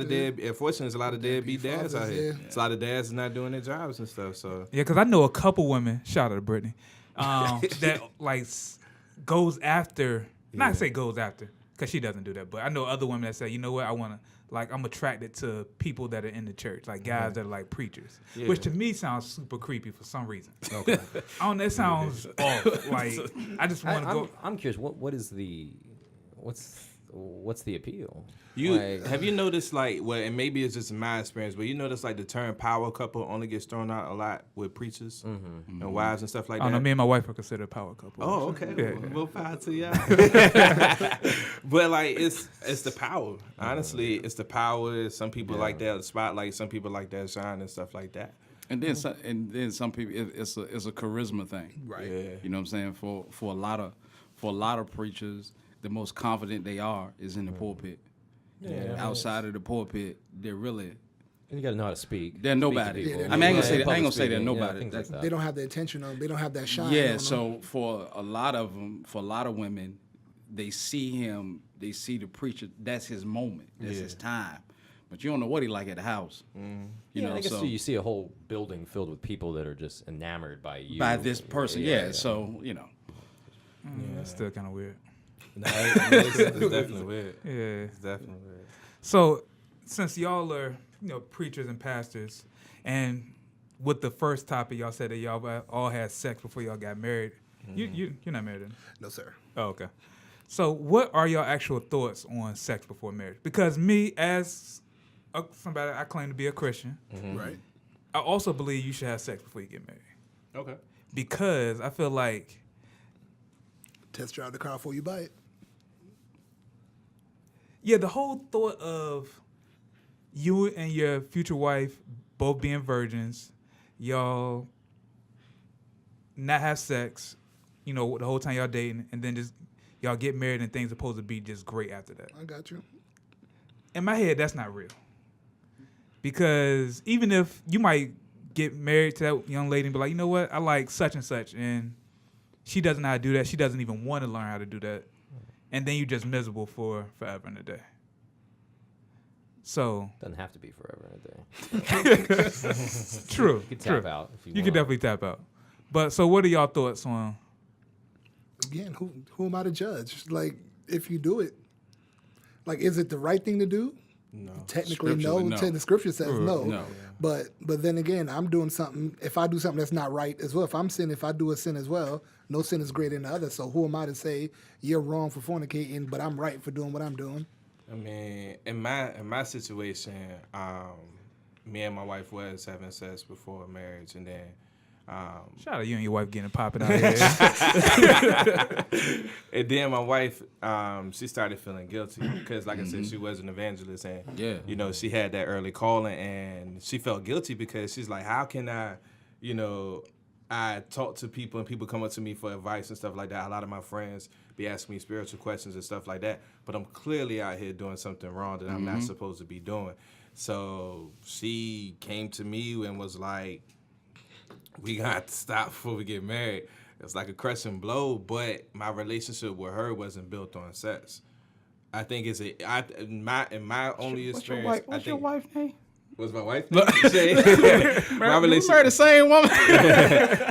dead. Unfortunately, it's a lot of deadbeat dads out here. Yeah. It's a lot of dads not doing their jobs and stuff. So Yeah, because I know a couple women. Shout out to Brittany. That like goes after. Not say goes after, because she doesn't do that. But I know other women that say, you know what, I'm attracted to people that are in the church, like guys that are like preachers, which to me sounds super creepy for some reason. Okay. I don't know, it sounds off. Like, I just want to go. I'm curious. What's the appeal? Have you noticed, and maybe it's just my experience, but you notice like the term power couple only gets thrown out a lot with preachers and wives and stuff like I that. don't know, me and my wife are considered a power couple. Oh, okay. Yeah. We'll power to y'all. But like it's the power. Honestly, it's the power. Some people like that spotlight. Some people like that shine and stuff like that. And then some people, it's a charisma thing, Right. Yeah. You know what I'm saying? For a lot of preachers, the most confident they are is in the pulpit. Yeah. Outside of the pulpit, they're really And you got to know how to speak. they're nobody. People. I mean, I ain't gonna say they're Public nobody. speaking, things like that. They don't have the attention on. They don't have that shine. on Yeah. them. So for a lot of them, for a lot of women, they see him. They see the preacher. That's his moment. That's his time. But you don't know what he like at the house. You know, I guess so you see a whole building filled with people that are just enamored by you. by this person. Yeah. So It's still kind of weird. No, it's definitely weird. Yeah. It's definitely weird. So, since y'all are, preachers and pastors, and with the first topic, y'all said that y'all all had sex before y'all got married. You're not married, then? No, sir. Oh, okay. So, what are your actual thoughts on sex before marriage? Because me, as somebody, I claim to be a Christian. Right. I also believe you should have sex before you get married. Okay. Because I feel like Test drive the car before you buy it. yeah, the whole thought of you and your future wife both being virgins, y'all not have sex, the whole time y'all dating, and then just y'all get married and things are supposed to be just great after that. I got you. In my head, that's not real. Because even if you might get married to that young lady and be like, you know what, I like such and such, and she doesn't know how to do that. She doesn't even want to learn how to do that. And then you're just miserable for forever and a day. So Doesn't have to be forever in a day. true. You can true. tap out if you You want. can definitely tap out. But so what are y'all thoughts on? Again, who am I to judge? Like, if you do it, like, is it the right thing to do? No. Technically, Scripturally, no. no. The scripture says no. No. But then again, I'm doing something. If I do something that's not right as well, if I do a sin as well, no sin is greater than the other. So who am I to say you're wrong for fornicating, but I'm right for doing what I'm doing? I mean, in my situation, me and my wife was having sex before marriage, and then Shout out you and your wife getting it popping out here. and then my wife, she started feeling guilty because, like I said, she was an evangelist, and she had that early calling, and she felt guilty because she's like, how can I talk to people and people come up to me for advice and stuff like that. A lot of my friends be asking me spiritual questions and stuff like that, but I'm clearly out here doing something wrong that I'm not supposed to be doing. So she came to me and was like, we got to stop before we get married. It's like a crushing blow, but my relationship with her wasn't built on sex. I think in my only experience. What's your wife's name? Was my wife? Man, My you relationship. married the same woman.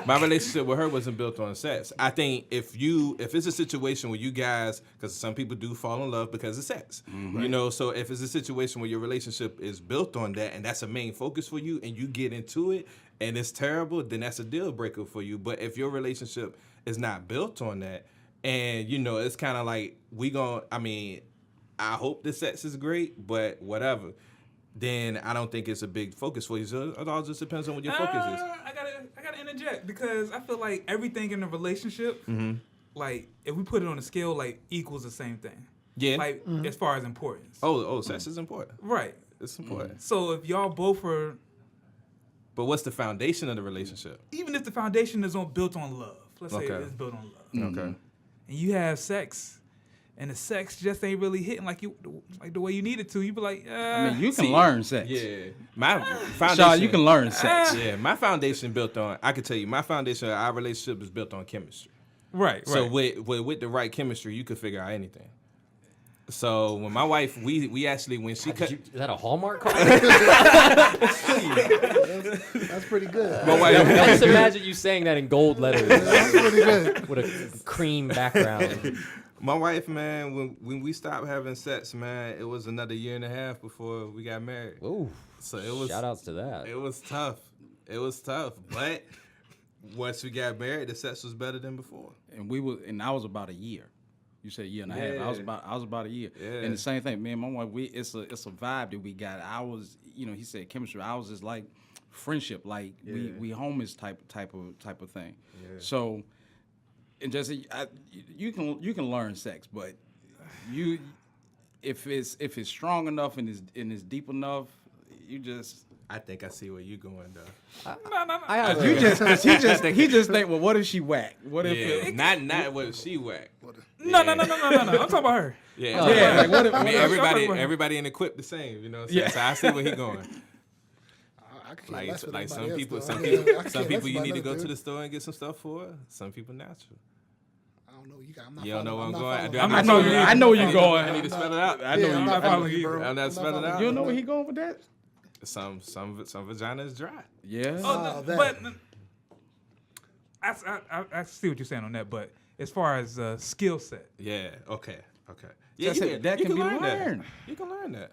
My relationship with her wasn't built on sex. I think if it's a situation where you guys, because some people do fall in love because of sex, you know. So if it's a situation where your relationship is built on that and that's a main focus for you, and you get into it and it's terrible, then that's a deal breaker for you. But if your relationship is not built on that, and you know, it's kind of like I hope the sex is great, but whatever. Then I don't think it's a big focus for you. So it all just depends on what your focus is. I gotta interject because I feel like everything in a relationship, like if we put it on a scale, like equals the same thing. Yeah. Like as far as importance. Sex is important. Right. It's important. So if y'all both are, But what's the foundation of the relationship? even if the foundation is built on love, let's say Okay. it's built on love, Okay. and you have sex, and the sex just ain't really hitting like the way you need it to, you be like, I mean, you can learn sex. Yeah. My foundation. Shod, you can learn sex. Yeah, my foundation built on. I can tell you, my foundation of our relationship is built on chemistry. right. So with the right chemistry, you could figure out anything. So when my wife, we actually when she cut. Is that a Hallmark card? That's pretty good. My wife, I just imagine you saying that in gold letters That's pretty good. with a cream background. my wife, man, when we stopped having sex, man, it was another year and a half before we got married. Ooh, So it was shout outs to that. It was tough. But once we got married, the sex was better than before. And I was about a year. You said a year and a half. I was about a year. Yeah. And the same thing, me and my wife, it's a vibe that we got. I was, he said chemistry. I was just like friendship, like we homies type of thing. Yeah. So, and just you can learn sex, but if it's strong enough and it's deep enough, you just. I think I see where you're going, though. I have He just think, well, what if she whack? What if not what if she whack. No. I'm talking about her. Yeah, like what if? I mean, what if- everybody in the quip the same, you know. So I see where he going. I can't Like mess with some anybody people, else, some though. people, I some can't people mess you with need to go another to the dude. store and get some stuff for. Some people natural. I don't know. I'm not You don't know where I'm following- going. not I'm not following- following you. I know you going. I need to spell it out. I know Yeah, I'm you. not I know following you. you, bro. I'm not spelling it out. You don't know where he going with that? Some vagina is dry. Yeah. Oh, that. but I see what you're saying on that. But as far as skill set, Yeah. Okay. Yeah, That can be learn learned. that. You can learn that.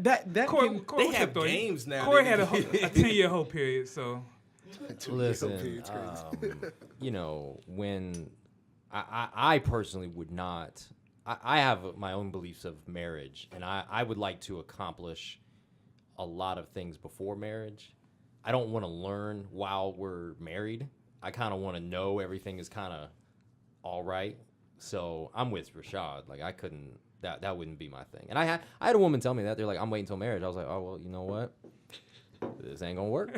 That Corey, can, Corey, They what's have your thought? games now. Corey that had they a can- 10-year whole period, so Listen, when I personally would not, I have my own beliefs of marriage, and I would like to accomplish a lot of things before marriage. I don't want to learn while we're married. I kind of want to know everything is kind of all right. So I'm with Rashod. Like I couldn't, that wouldn't be my thing. And I had a woman tell me that. They're like, I'm waiting till marriage. I was like, oh, well, you know what? This ain't gonna work.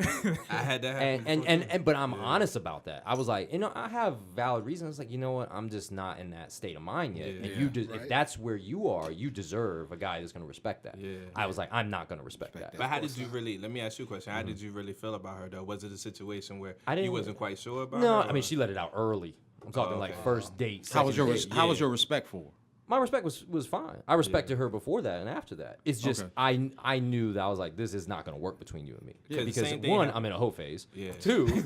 I had that happen. And but I'm honest about that. I was like, I have valid reasons. Like, you know what? I'm just not in that state of mind yet. Yeah. And if that's where you are, you deserve a guy that's gonna respect that. Yeah. I was like, I'm not gonna respect that. But how did you really? Let me ask you a question. How did you really feel about her though? Was it a situation where I didn't- you wasn't quite sure about No, her? I mean she let it out early. I'm talking okay. like first date. how was second your date. how was your respect for her? My respect was fine. I respected her before that and after that. It's just Okay. I knew that I was like, this is not gonna work between you and me. Yeah, the Because same thing one, hap- I'm in a hoe phase. Yeah. Two,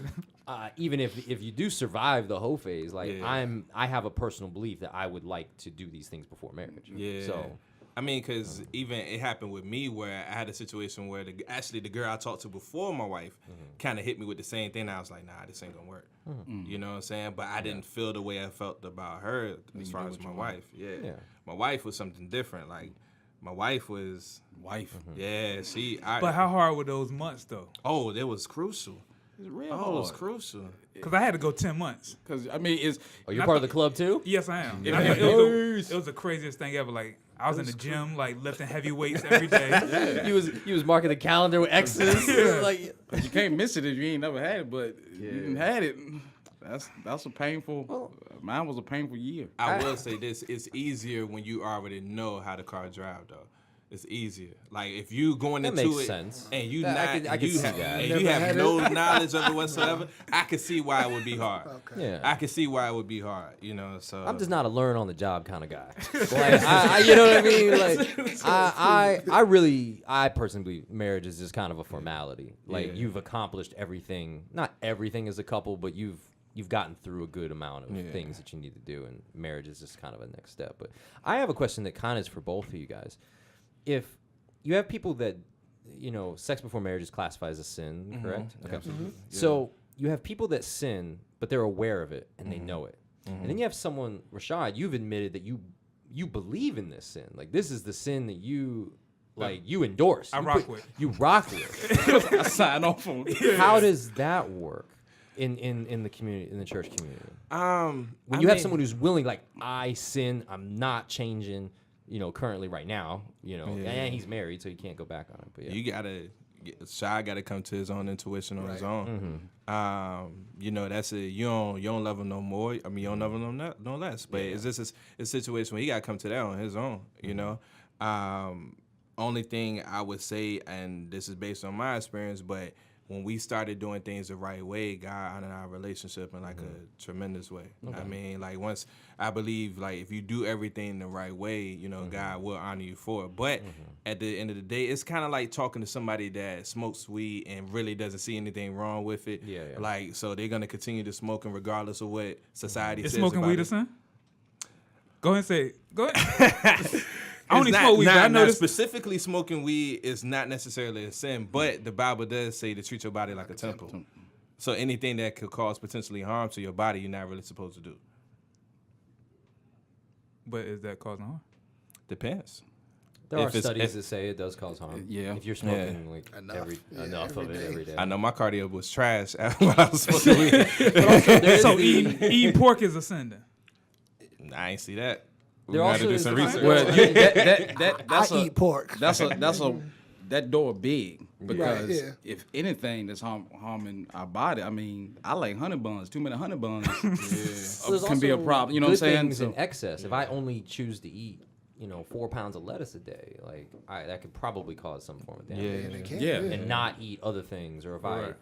even if you do survive the hoe phase, like Yeah. I have a personal belief that I would like to do these things before marriage. Yeah. So I mean, because even it happened with me where I had a situation where the girl I talked to before my wife kind of hit me with the same thing. I was like, nah, this ain't gonna work. You know what I'm saying? But I didn't feel the way I felt about her as far as my wife. Yeah. My wife was something different. Like my wife was, yeah, but how hard were those months though? oh, that was crucial. It's real Oh, it was hard. crucial. Because I had to go 10 months. Because I mean, it's are you part of the club too? Yes, I am. Yeah. I mean, it was the craziest thing ever. Like I was in the gym, like lifting heavy weights every day. He was marking the calendar with X's. Like you can't miss it if you ain't never had it. But you didn't had it. That's a painful. Mine was a painful year. I will say this: it's easier when you already know how the car drive, though. It's easier. Like if you going That into makes it sense. and you That- I not, could you see have, that. and Never you have had no knowledge of it whatsoever, I could see why it would be hard. Yeah. I can see why it would be hard. You know, so I'm just not a learn on the job kind of guy. Like, you know what I mean? Like, I personally believe marriage is just kind of a formality. Like, Yeah. you've accomplished everything. Not everything as a couple, but you've gotten through a good amount of things that you need to do, and marriage is just kind of a next step. But I have a question that kind of is for both of you guys. If you have people that, sex before marriage is classified as a sin, correct? Okay. Absolutely. So you have people that sin, but they're aware of it and they know it. And then you have someone, Rashod, you've admitted that you believe in this sin. Like, this is the sin that you endorse. I rock with. You rock with. I sign off on it. How does that work in the community, in the church community? When you have someone who's willing, like, I sin, I'm not changing, currently right now, and he's married, so he can't go back on it. But yeah. Shy got to come to his own intuition on his own. That's it. You don't love him no more. I mean, you don't love him no less. But it's just a situation where he got to come to that on his own. Only thing I would say, and this is based on my experience, but when we started doing things the right way, God honored our relationship in like a tremendous way. Okay. I mean, like once I believe, like if you do everything the right way, God will honor you for it. But at the end of the day, it's kind of like talking to somebody that smokes weed and really doesn't see anything wrong with it. Yeah. Like, so they're gonna continue to smoke, regardless of what society Is says. smoking about weed it. a sin? Go ahead and say it. Go ahead. I only smoke weed, but I know this. Specifically, smoking weed is not necessarily a sin, but the Bible does say to treat your body like a temple. So anything that could cause potentially harm to your body, you're not really supposed to do. But is that causing harm? Depends. There If are it's- studies if- that say it does cause harm. Yeah. If you're smoking Enough. enough of it every day. I know my cardio was trash when I was smoking weed. So eating pork is a sin then? I ain't see that. We There got to also do is some the- research. Well, I eat pork. That door big because Right, yeah. if anything that's harming our body, I mean, I like honey buns. Too many honey buns So there's can be a also problem. You know what I'm good saying? things in excess. If I only choose to eat, 4 pounds of lettuce a day, like that could probably cause some form of damage. And it can, Yeah. And not eat other things, or if I, Right.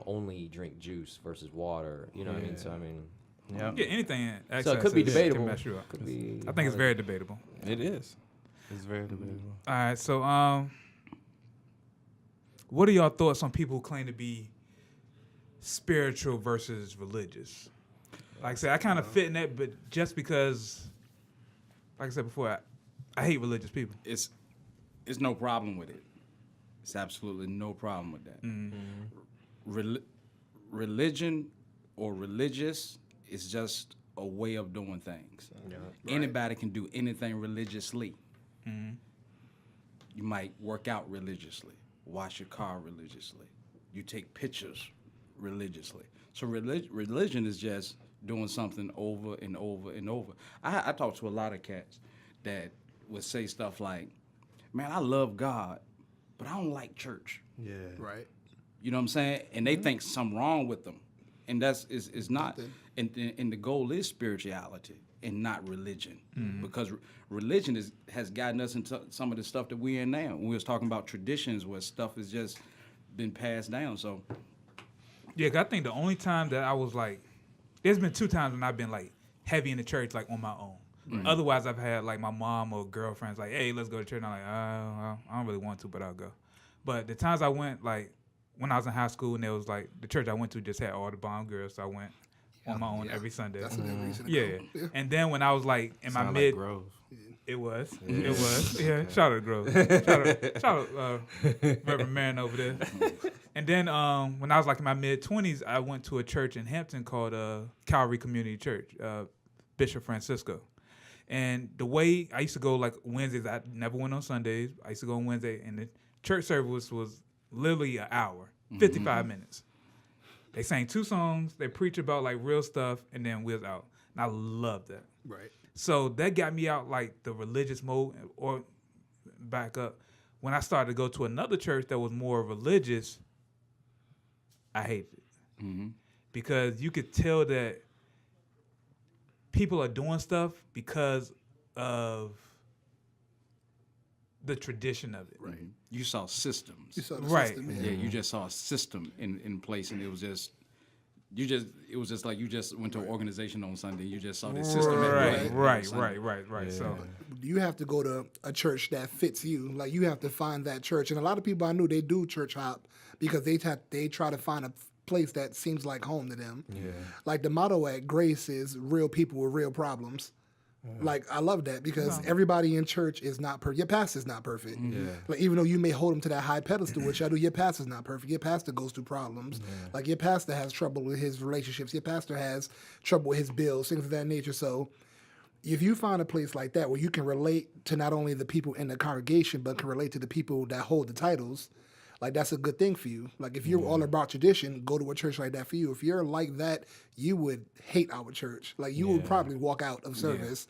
only drink juice versus water. You know what I mean? So I mean, Yeah, anything in excess so it could be can debatable. mess you up. Could be. I think it's very debatable. It is. It's very debatable. All right, so what are y'all thoughts on people who claim to be spiritual versus religious? Like I said, I kind of fit in that, but just because, like I said before, I hate religious people. It's no problem with it. It's absolutely no problem with that. Religion or religious is just a way of doing things. Anybody can do anything religiously. You might work out religiously, wash your car religiously, you take pictures religiously. So religion is just doing something over and over and over. I talk to a lot of cats that would say stuff like, man, I love God, but I don't like church. Yeah. Right. You know what I'm saying? And they think something wrong with them. And that's is not, and the goal is spirituality and not religion. Because religion has gotten us into some of the stuff that we're in now. When we was talking about traditions where stuff has just been passed down. So Yeah, 'cause I think the only time that I was like, there's been 2 times when I've been like heavy in the church, like on my own. Otherwise, I've had like my mom or girlfriends like, hey, let's go to church. And I'm like, I don't really want to, but I'll go. But the times I went, like when I was in high school, and there was like the church I went to just had all the bomb girls, so I went on my own every Sunday. That's a good reason to Yeah. go. And then when I was like in my Sound mid, like Grove. it was. Yeah, shout out to Grove. Shout out Reverend Marin over there. And then when I was like in my mid-20s, I went to a church in Hampton called Calvary Community Church, Bishop Francisco. And the way I used to go like Wednesdays, I never went on Sundays. I used to go on Wednesday, and the church service was literally an hour, 55 minutes. They sang 2 songs, they preach about like real stuff, and then we was out. And I loved that. Right. So that got me out like the religious mode, or back up. When I started to go to another church that was more religious, I hated it. Because you could tell that people are doing stuff because of the tradition of it. Right. You saw systems. You saw the Right. system, Yeah, you just saw a system in place, and it was just like you just went to an organization on Sunday. You just saw this system. at Right, work on right, Sunday. right. So You have to go to a church that fits you. Like you have to find that church. And a lot of people I knew, they do church hop because they try to find a place that seems like home to them. Yeah. Like the motto at Grace is real people with real problems. Like I love that because everybody in church is not perfect. Your pastor's not perfect. Like even though you may hold him to that high pedestal, which I do, your pastor's not perfect. Your pastor goes through problems. Like your pastor has trouble with his relationships. Your pastor has trouble with his bills, things of that nature. So if you find a place like that where you can relate to not only the people in the congregation, but can relate to the people that hold the titles, like that's a good thing for you. Like if you're all about tradition, go to a church like that for you. If you're like that, you would hate our church. Like you would probably walk out of service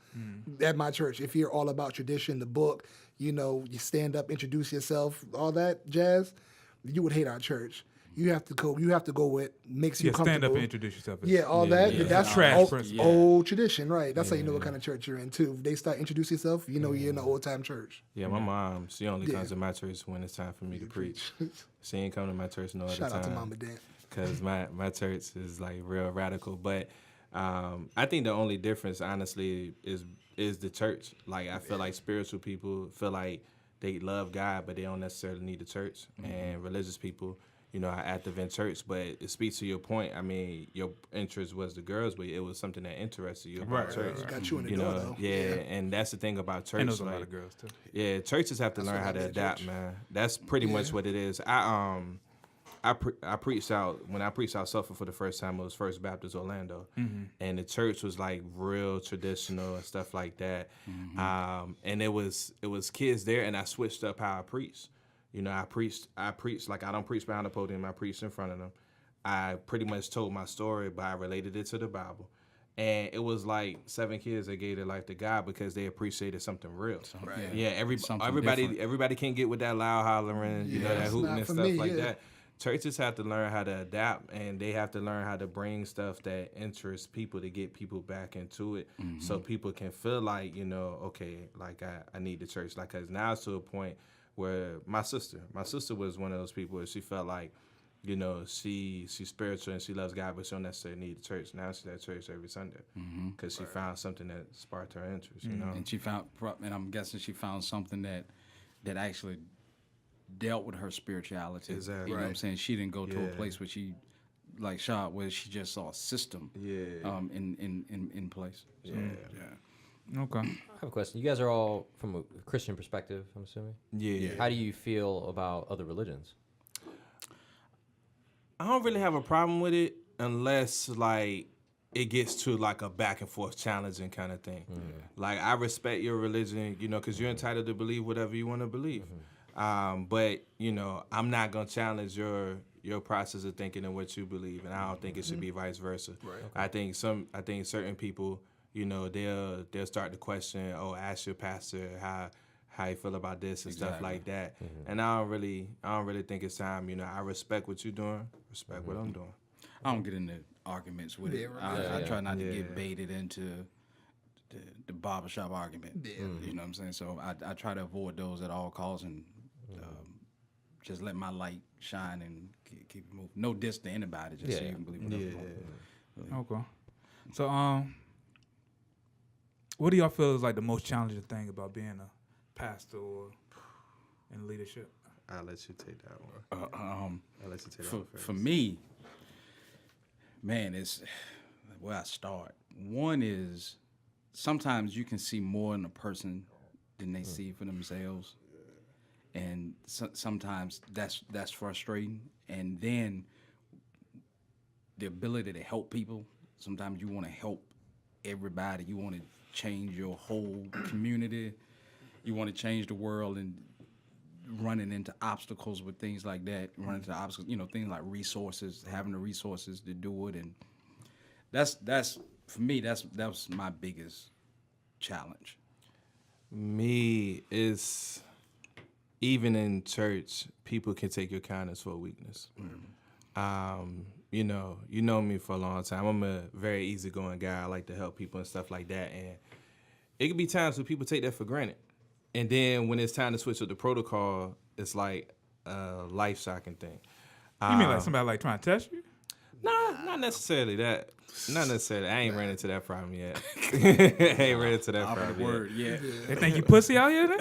at my church. If you're all about tradition, the book, you stand up, introduce yourself, all that jazz, you would hate our church. You have to go. You have to go with makes you comfortable. stand up and introduce yourself. All that. yeah. That's Trash old, principle. old tradition, right? That's how you know what kind of church you're in too. If they start introducing yourself, you know you're in an old time church. Yeah, my mom, she only comes to my church when it's time for me to preach. She ain't come to my church no other time. Shout out to Mama Dent. Because my church is like real radical. But I think the only difference, honestly, is the church. Like I feel like spiritual people feel like they love God, but they don't necessarily need the church. And religious people, are active in church. But it speaks to your point. I mean, your interest was the girls, but it was something that interested you about church. Got you in the door, though. Yeah, and that's the thing about church. And there's a like, lot of girls too. yeah, churches have to learn how to adapt, man. That's pretty much what it is. I preached out when I preached out Suffolk for the first time. It was First Baptist Orlando, and the church was like real traditional and stuff like that. And it was kids there, and I switched up how I preached. I preached like I don't preach behind the podium. I preached in front of them. I pretty much told my story, but I related it to the Bible. And it was like 7 kids that gave their life to God because they appreciated something real. Right. Yeah, everybody can't get with that loud hollering, that hooting not and for stuff me, like yeah. that. Churches have to learn how to adapt, and they have to learn how to bring stuff that interests people to get people back into it, so people can feel like, okay, like I need the church. Like, cause now it's to a point where my sister was one of those people where she felt like, she's spiritual and she loves God, but she don't necessarily need the church. Now she's at church every Sunday because she found something that sparked her interest. And she found, and I'm guessing she found something that actually dealt with her spirituality. Exactly. You know what I'm saying? She didn't go to a place where she, like Shod, where she just saw a system in place. So, Okay. I have a question. You guys are all from a Christian perspective, I'm assuming. Yeah. How do you feel about other religions? I don't really have a problem with it unless like it gets to like a back and forth challenging kind of thing. Like I respect your religion, because you're entitled to believe whatever you want to believe. But I'm not gonna challenge your process of thinking and what you believe, and I don't think it should be vice versa. Right. Okay. I think certain people, they'll start to question, ask your pastor how you feel about this and stuff like that. And I don't really think it's time. I respect what you're doing, respect what I'm doing. I don't get into arguments with it. I try not to get baited into the barbershop argument. You know what I'm saying? So I try to avoid those at all costs and just let my light shine and keep it moving. No diss to anybody, just so you can believe whatever you want. Okay. So what do y'all feel is like the most challenging thing about being a pastor or in leadership? I'll let you take that one. I'll let you take that one first. For me, man, it's where I start. One is sometimes you can see more in a person than they see for themselves, and sometimes that's frustrating. And then the ability to help people. Sometimes you want to help everybody. You want to change your whole community. You want to change the world, and running into obstacles with things like that, things like resources, having the resources to do it, and that's for me. That's my biggest challenge. Me is even in church, people can take your kindness for a weakness. You know me for a long time. I'm a very easygoing guy. I like to help people and stuff like that, and it could be times when people take that for granted. And then when it's time to switch up the protocol, it's like a life-shocking thing. You mean like somebody like trying to test you? Nah, not necessarily that. Not necessarily. I ain't ran into that problem yet. I ain't ran into that problem yet. Word, yeah. They think you pussy out here then?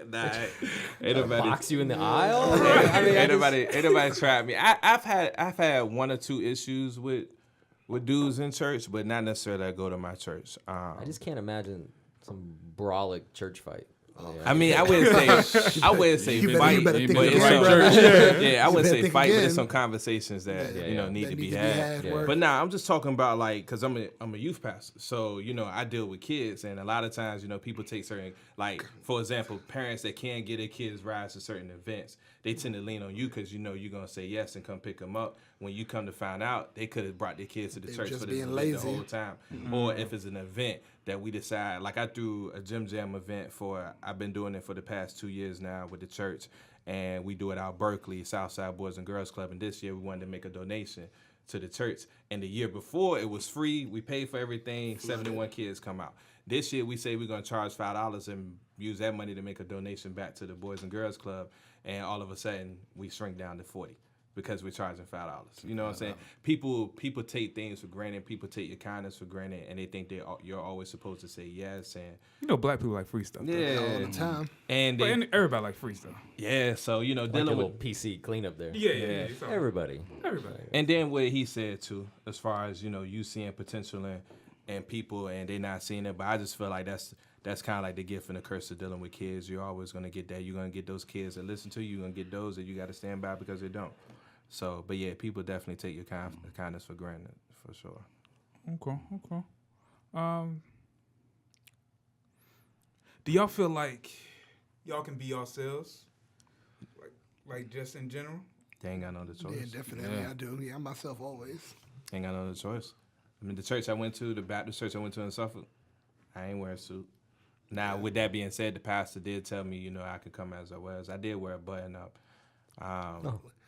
Nah, ain't nobody. Box you in the aisle? Ain't nobody tried me. I've had one or two issues with dudes in church, but not necessarily that go to my church. I just can't imagine some brawlic church fight. I mean, I wouldn't say You fight, better think but it's again, some brother. yeah, I wouldn't say think fight, but again. it's some conversations that need to be had. word. But nah, I'm just talking about like, cause I'm a youth pastor, so I deal with kids, and a lot of times people take certain, like for example, parents that can't get their kids rides to certain events, they tend to lean on you because you're gonna say yes and come pick them up. When you come to find out, they could have brought their kids to the church just for this being event the lazy. whole time, or if it's an event that we decide, like I threw a Gym Jam event I've been doing it for the past 2 years now with the church, and we do it out Berkeley, Southside Boys and Girls Club, and this year we wanted to make a donation to the church, and the year before it was free, we paid for everything, 71 kids come out. This year we say we're going to charge $5 and use that money to make a donation back to the Boys and Girls Club, and all of a sudden we shrink down to 40. Because we're charging $5, you know what I'm saying? People take things for granted. People take your kindness for granted, and they think you're always supposed to say yes. And Black people like free stuff. yeah, All the time. and But they, everybody like free stuff. yeah. So Like a dealing little with, PC cleanup there. Yeah. Everybody. Everybody. and then what he said too, as far as you seeing potential in people and they not seeing it. But I just feel like that's kind of like the gift and the curse of dealing with kids. You're always gonna get that. You're gonna get those kids that listen to you. You're gonna get those that you got to stand by because they don't. So, but yeah, people definitely take your kindness for granted, for sure. Okay. Do y'all feel like y'all can be yourselves? Like just in general? They ain't got no other choice. Yeah, definitely. I do. Yeah, I'm myself always. Ain't got no other choice. I mean, the church I went to, the Baptist church I went to in Suffolk, I ain't wear a suit. Now, with that being said, the pastor did tell me, I could come as I was. I did wear a button up.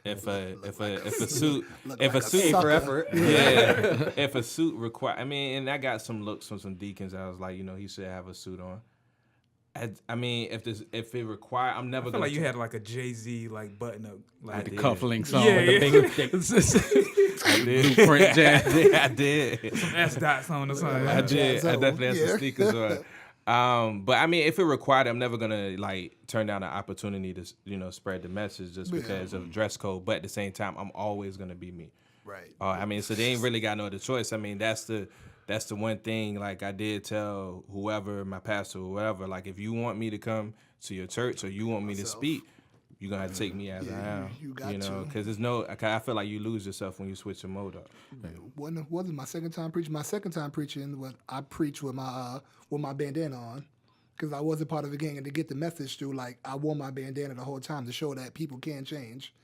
If a suit For effort. yeah, if a suit require, and I got some looks from some deacons. I was like, he should have a suit on. I mean, if it require, I'm never I feel gonna. like you had like a Jay-Z like button up. Like The did. cufflinks on. Yeah, with the I did. blueprint jam. I did. some S dots on or something. I did. I Jazzo. definitely had some Yeah. sneakers on. But I mean, if it required, I'm never gonna like turn down an opportunity to spread the message just because of dress code. But at the same time, I'm always gonna be me. Right. So they ain't really got no other choice. I mean, that's the one thing. Like I did tell whoever, my pastor or whatever, like if you want me to come to your church or you want me to speak, you're gonna have to take me as I am. you got to. Because there's no. I feel like you lose yourself when you switch your mode up. Wasn't my second time preaching. My second time preaching was I preached with my bandana on, because I wasn't part of the gang, and to get the message through, like I wore my bandana the whole time to show that people can change.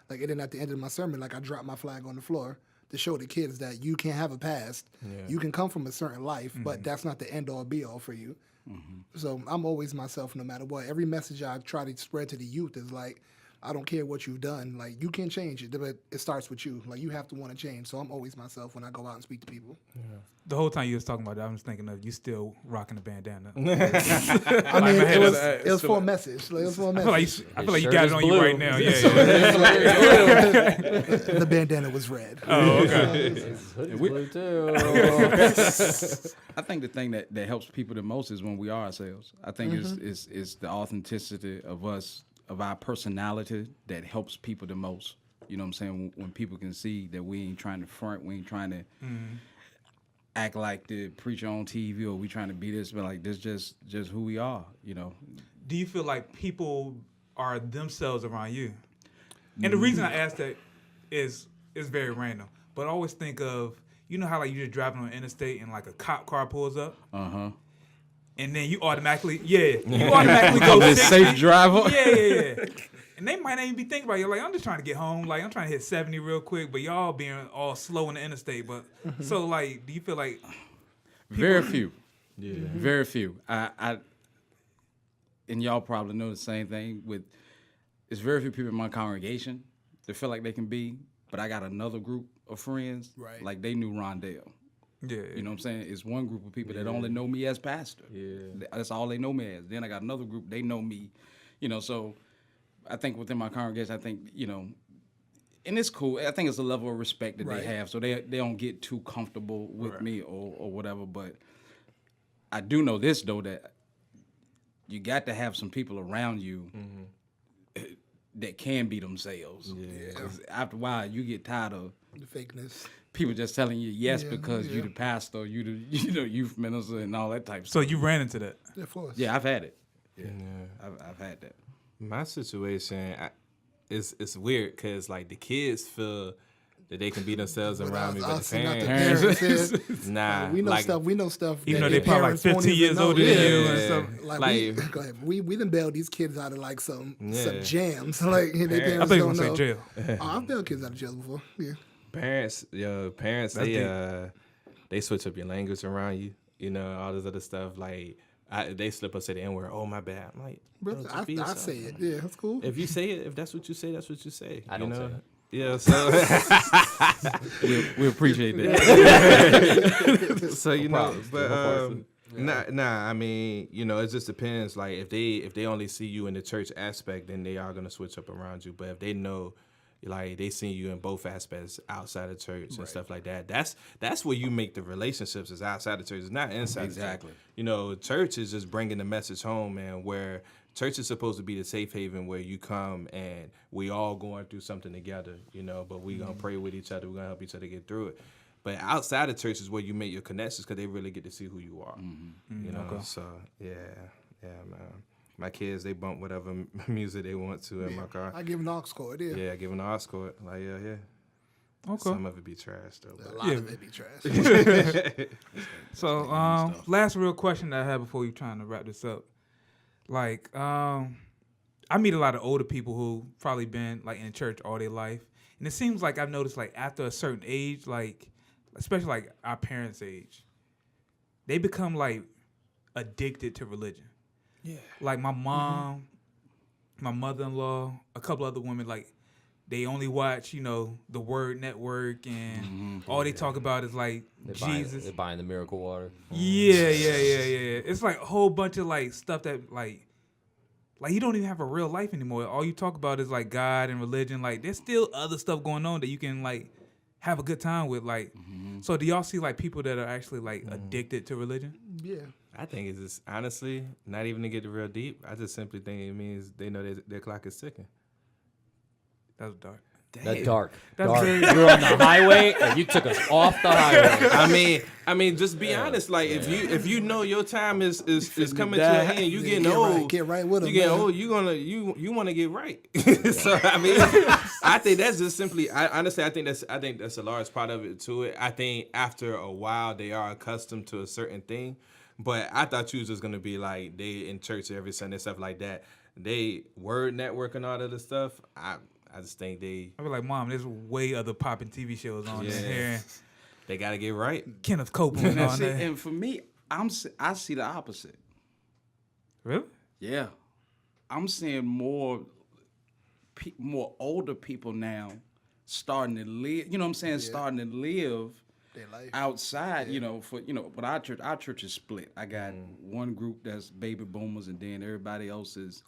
Like, and then at the end of my sermon, like I dropped my flag on the floor to show the kids that you can have a past, you can come from a certain life, but that's not the end all be all for you. So I'm always myself no matter what. Every message I try to spread to the youth is like, I don't care what you've done. Like, you can change it, but it starts with you. Like, you have to want to change. So I'm always myself when I go out and speak to people. The whole time you was talking about that, I was thinking of you still rocking the bandana. I mean, my head it was for a message. Like, it was for a message. I feel like you shirt got is it on blue. you right now. Yeah. The bandana was red. Oh, okay. Hoodie's blue too. I think the thing that helps people the most is when we are ourselves. I think it's the authenticity of us, of our personality, that helps people the most. You know what I'm saying? When people can see that we ain't trying to front, we ain't trying to act like the preacher on TV, or we trying to be this, but like this just who we are, Do you feel like people are themselves around you? And the reason I ask that is very random, but I always think of, how like you're just driving on the interstate and like a cop car pulls up, and then you automatically go this 60. safe driver. Yeah. And they might not even be thinking about it. Like, I'm just trying to get home. Like, I'm trying to hit 70 real quick, but y'all being all slow in the interstate. But so, like, do you feel like Very few. Yeah. Very few. I and y'all probably know the same thing with, it's very few people in my congregation that feel like they can be, but I got another group of friends, Right. like they knew Rondell. Yeah. You know what I'm saying? It's one group of people that only know me as pastor. Yeah. That's all they know me as. Then I got another group, they know me, so I think within my congregation, I think, and it's cool. I think it's a level of respect that Right. they have, so they don't get too comfortable with me or whatever. But I do know this, though, that you got to have some people around you that can be themselves. Yeah. 'Cause after a while, you get tired of The fakeness. people just telling you yes Yeah, because you yeah. the pastor, you the youth minister and all that type of So stuff. you ran into that. Yeah, of course. Yeah, I've had it. Yeah. I've had that. My situation it's weird because like the kids feel that they can be themselves around me, but the Us, not the parents, parents. Yeah. nah. We know like, stuff. We know stuff. Even that though they their probably like parents won't 15 even years know. older than you and Yeah. stuff. Like, go ahead. We done bailed these kids out of like some Yeah. jams. Like their I parents I thought you don't were know. gonna say jail. Oh, I've bailed kids out of jail before. Yeah. parents, That's they switch up your language around you. All this other stuff. Like they slip up say the N-word. Oh my bad. I'm like, Brother, just be I yourself. say it. Yeah, that's cool. If you say it, if that's what you say, that's what you say. I don't say it. Yeah, so We appreciate that. so problem. but No part nah. I mean, it just depends. Like if they only see you in the church aspect, then they are gonna switch up around you. But if they know, like they see you in both aspects outside of church and stuff like that, that's where you make the relationships is outside the church. It's not inside. Exactly. The church. Church is just bringing the message home, man. Where church is supposed to be the safe haven where you come and we all going through something together, but we gonna pray with each other. We're gonna help each other get through it. But outside of church is where you make your connections because they really get to see who you are. Okay. So yeah, man. My kids, they bump whatever music they want to in my car. I give an aux cord. Yeah. Yeah, giving the Oscar. Like, yeah. Okay. Some of it be trash, though. A But. lot of it be trash. So last real question that I have before you trying to wrap this up. Like, I meet a lot of older people who probably been like in church all their life. And it seems like I've noticed like after a certain age, like especially like our parents' age, they become like addicted to religion. Yeah. Like my mom, my mother-in-law, a couple other women, like they only watch, the Word Network and all they talk about is like Jesus. They're buying the miracle water. Yeah. It's like a whole bunch of like stuff that like you don't even have a real life anymore. All you talk about is like God and religion. Like there's still other stuff going on that you can like have a good time with. Like, so do y'all see like people that are actually like addicted to religion? Yeah. I think it's just, honestly, not even to get real deep, I just simply think it means they know their clock is ticking. That's dark. That dark. That's dark. very- You're on the highway and you took us off the highway. I mean, just be honest. Like, if you know your time is coming to die. an end, you getting Get old. right- get right with 'em, You getting man. old. You want to get right. So I mean, I think that's just simply. I think that's a large part of it to it. I think after a while they are accustomed to a certain thing. But I thought you was just gonna be like they in church every Sunday, stuff like that. They Word Network and all that other stuff. I just think they I be like, Mom, there's way other popping TV shows on Yeah. here. they gotta get right. Kenneth Copeland Now, on see, there. and for me, I see the opposite. Really? Yeah, I'm seeing more older people now starting to live. You know what I'm saying? Starting to live Their life. outside. But our church is split. I got one group that's baby boomers, and then everybody else is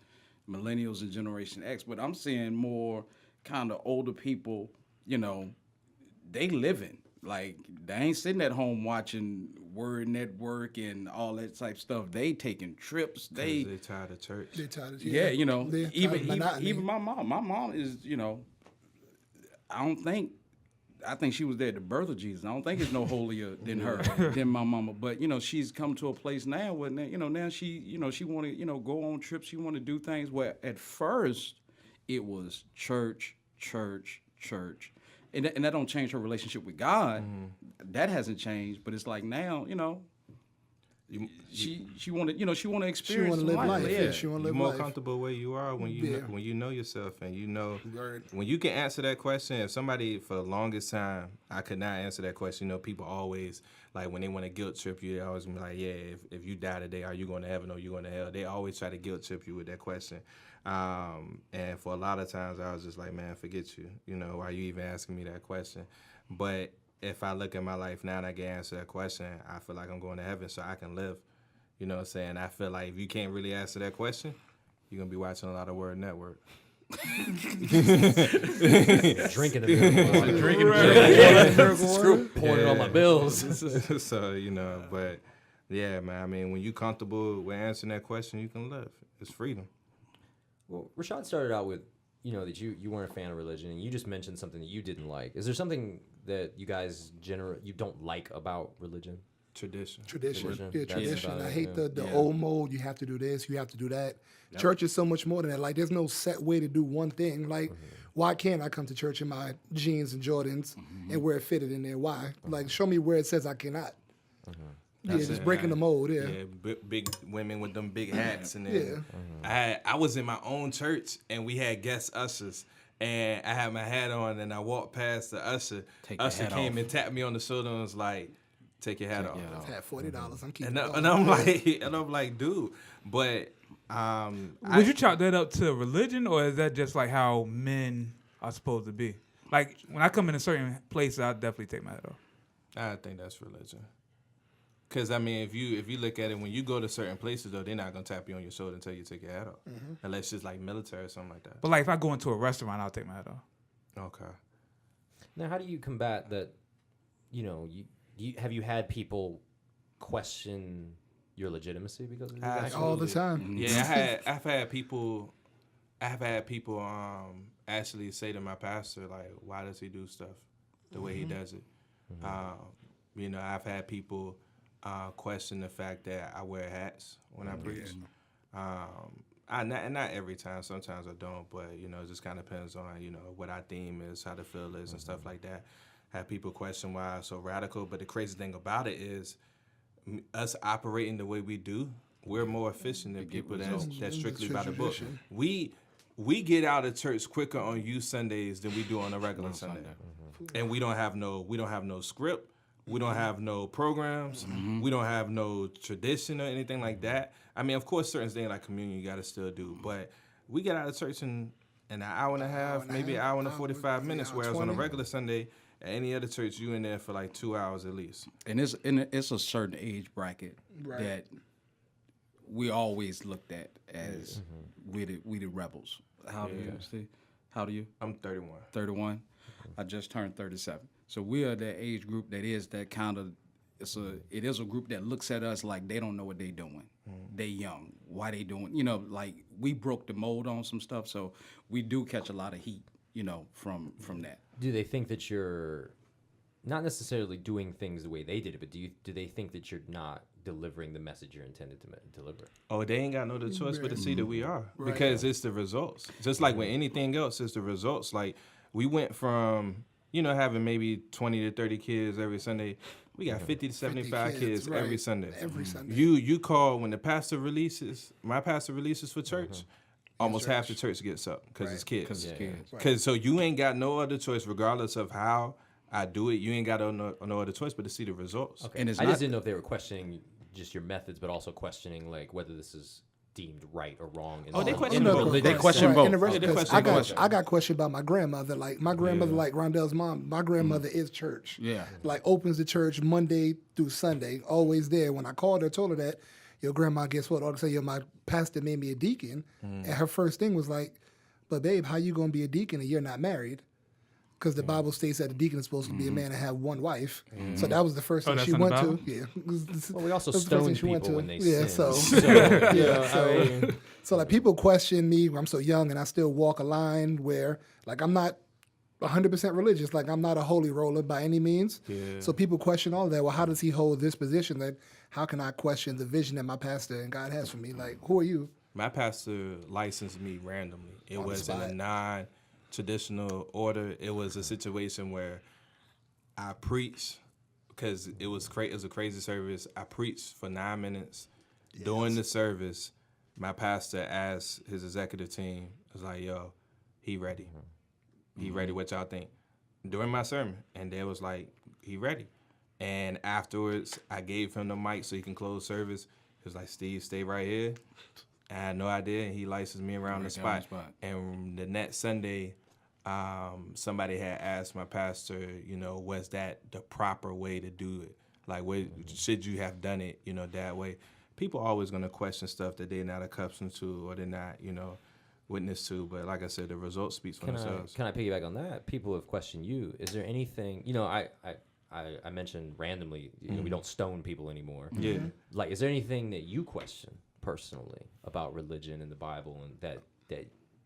millennials and Generation X. But I'm seeing more kind of older people. They living. Like, they ain't sitting at home watching Word Network and all that type stuff. They taking trips. They tired of church. They tired of Yeah, They're tired of even monotony. my mom. My mom is, I think she was there at the birth of Jesus. I don't think it's no holier than her, than my mama. But she's come to a place now where now she want to go on trips. She want to do things where at first it was church, and that don't change her relationship with God. That hasn't changed, but it's like now she want to She experience want to live some life. Yeah. Yeah, she want to You're live more life. comfortable where you are when you know yourself and Word. when you can answer that question. If somebody for the longest time I could not answer that question. People always like when they want to guilt trip you, they always be like, yeah, if you die today, are you going to heaven or are you going to hell? They always try to guilt trip you with that question. And for a lot of times I was just like, man, forget you. Why you even asking me that question? But if I look at my life now and I can answer that question, I feel like I'm going to heaven so I can live. You know what I'm saying? I feel like if you can't really answer that question, you're going to be watching a lot of Word Network. Drinking the water. Drinking the Pouring it on my bills. So, you know, but yeah, man, I mean, when you're comfortable with answering that question, you can live. It's freedom. Well, Rashod started out with, that you weren't a fan of religion, and you just mentioned something that you didn't like. Is there something that you guys you don't like about religion? Tradition. Tradition. Tradition. Yeah, That's tradition. about I it, hate yeah. the old mode. You have to do this. You have to do that. Church is so much more than that. Like, there's no set way to do one thing. Like, why can't I come to church in my jeans and Jordans and wear it fitted in there? Why? Like, show me where it says I cannot. Yeah, That's just it, breaking man. the mold. Yeah. Yeah, big women with them big hats, and then I was in my own church, and we had guest ushers, and I had my hat on, and I walked past the usher. Take the Usher hat came off. and tapped me on the shoulder and was like, "Take your hat off." I had $40. I'm keeping And, it and going. I'm like, dude, but Would you chalk that up to religion, or is that just like how men are supposed to be? Like, when I come in a certain place, I definitely take my hat off. I think that's religion. Cause I mean, if you look at it, when you go to certain places though, they're not gonna tap you on your shoulder until you take your hat off, unless it's like military or something like that. But like, if I go into a restaurant, I'll take my hat off. Okay. Now, how do you combat that? Have you had people question your legitimacy because of your actions? All the time. Yeah, I've had people actually say to my pastor, like, why does he do stuff the way he does it? I've had people question the fact that I wear hats when I preach. Not every time. Sometimes I don't, but it just kind of depends on what our theme is, how the feel is, and stuff like that. Have people question why I'm so radical, but the crazy thing about it is us operating the way we do, we're more efficient than people that's strictly by the book. We get out of church quicker on youth Sundays than we do on a regular Sunday, and we don't have no script. We don't have no programs. We don't have no tradition or anything like that. I mean, of course, certain things like communion you got to still do, but we get out of church in an hour and a half, maybe an hour and 45 minutes, whereas on a regular Sunday, at any other church, you in there for like 2 hours at least. And it's a certain age bracket that we always looked at as we the rebels. How do you, Steve? How do you? I'm 31. 31. I just turned 37. So we are that age group that is that kind of. It is a group that looks at us like they don't know what they doing. They young. Why they doing? Like we broke the mold on some stuff. So we do catch a lot of heat. From that. Do they think that you're not necessarily doing things the way they did it, but do they think that you're not delivering the message you're intended to deliver? Oh, they ain't got no other choice but to see that we are, because it's the results. Just like with anything else, it's the results. Like we went from having maybe 20 to 30 kids every Sunday. We got 50 to 75 kids every Sunday. Every Sunday. You call when the pastor releases, my pastor releases for church. Almost half the church gets up because it's kids. Because it's kids. Cause so you ain't got no other choice, regardless of how I do it. You ain't got no other choice but to see the results. Okay. And it's I not, just didn't know if they were questioning just your methods, but also questioning like whether this is deemed right or wrong. They question in the both. religious They question sense. both. And the rest, Yeah, they 'cause question both. I got questioned by my grandmother. Like my grandmother, like Rondell's mom. My grandmother is church. Yeah. Like opens the church Monday through Sunday, always there. When I called her, told her that, your grandma, guess what? All of a sudden, my pastor made me a deacon, and her first thing was like, "But babe, how you gonna be a deacon and you're not married?" Because the Bible states that a deacon is supposed to be a man and have one wife. So that was the first thing that's she in the went to. Bible? Yeah. Well, we also That's the first thing stone she went people to. when they Yeah, sin. so so like people question me. I'm so young and I still walk a line where like I'm not 100% religious. Like I'm not a holy roller by any means. Yeah. So people question all that. Well, how does he hold this position? That how can I question the vision that my pastor and God has for me? Like, who are you? My pastor licensed me randomly. It On the was in a spot. non-traditional order. It was a situation where I preached because it was it was a crazy service. I preached for 9 minutes. During the service, my pastor asked his executive team, was like, "Yo, he ready? He ready? What y'all think?" During my sermon, and they was like, "He ready." And afterwards, I gave him the mic so he can close service. He was like, "Steve, stay right here." I had no idea, and he licensed me around the Right there on spot. the spot. And the next Sunday, somebody had asked my pastor, was that the proper way to do it? Like, should you have done it, that way? People are always going to question stuff that they're not accustomed to or they're not, witness to. But like I said, the results speaks for themselves. Can I piggyback on that? People have questioned you. Is there anything, I mentioned randomly, we don't stone people anymore. Yeah. Like, is there anything that you question personally about religion and the Bible and that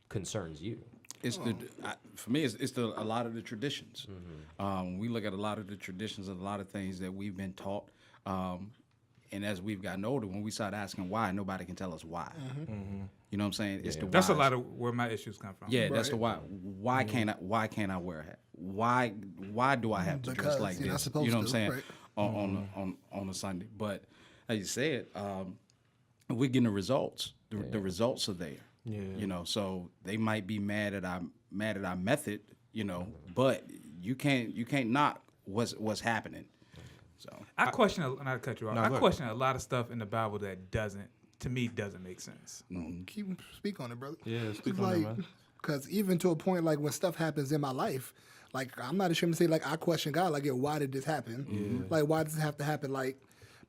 concerns you? It's for me, it's a lot of the traditions. We look at a lot of the traditions and a lot of things that we've been taught. And as we've gotten older, when we start asking why, nobody can tell us why. You know what I'm saying? It's the That's a whys. lot of where my issues come from. Yeah, that's the why. Why can't I wear a hat? Why do I have to dress like you're not this? supposed You know what I'm to, saying? right. On a Sunday. But as you said, we're getting the results. The results are there. Yeah. So they might be mad at our method, but you can't knock what's happening. So I question, and I cut you off. No, I go question a lot of stuff in the Bible that doesn't make sense. Speak on it, brother. Yeah, speak It's on it, like, man. because even to a point, like when stuff happens in my life, like I'm not ashamed to say, like I question God, like, why did this happen? Like, why does it have to happen? Like,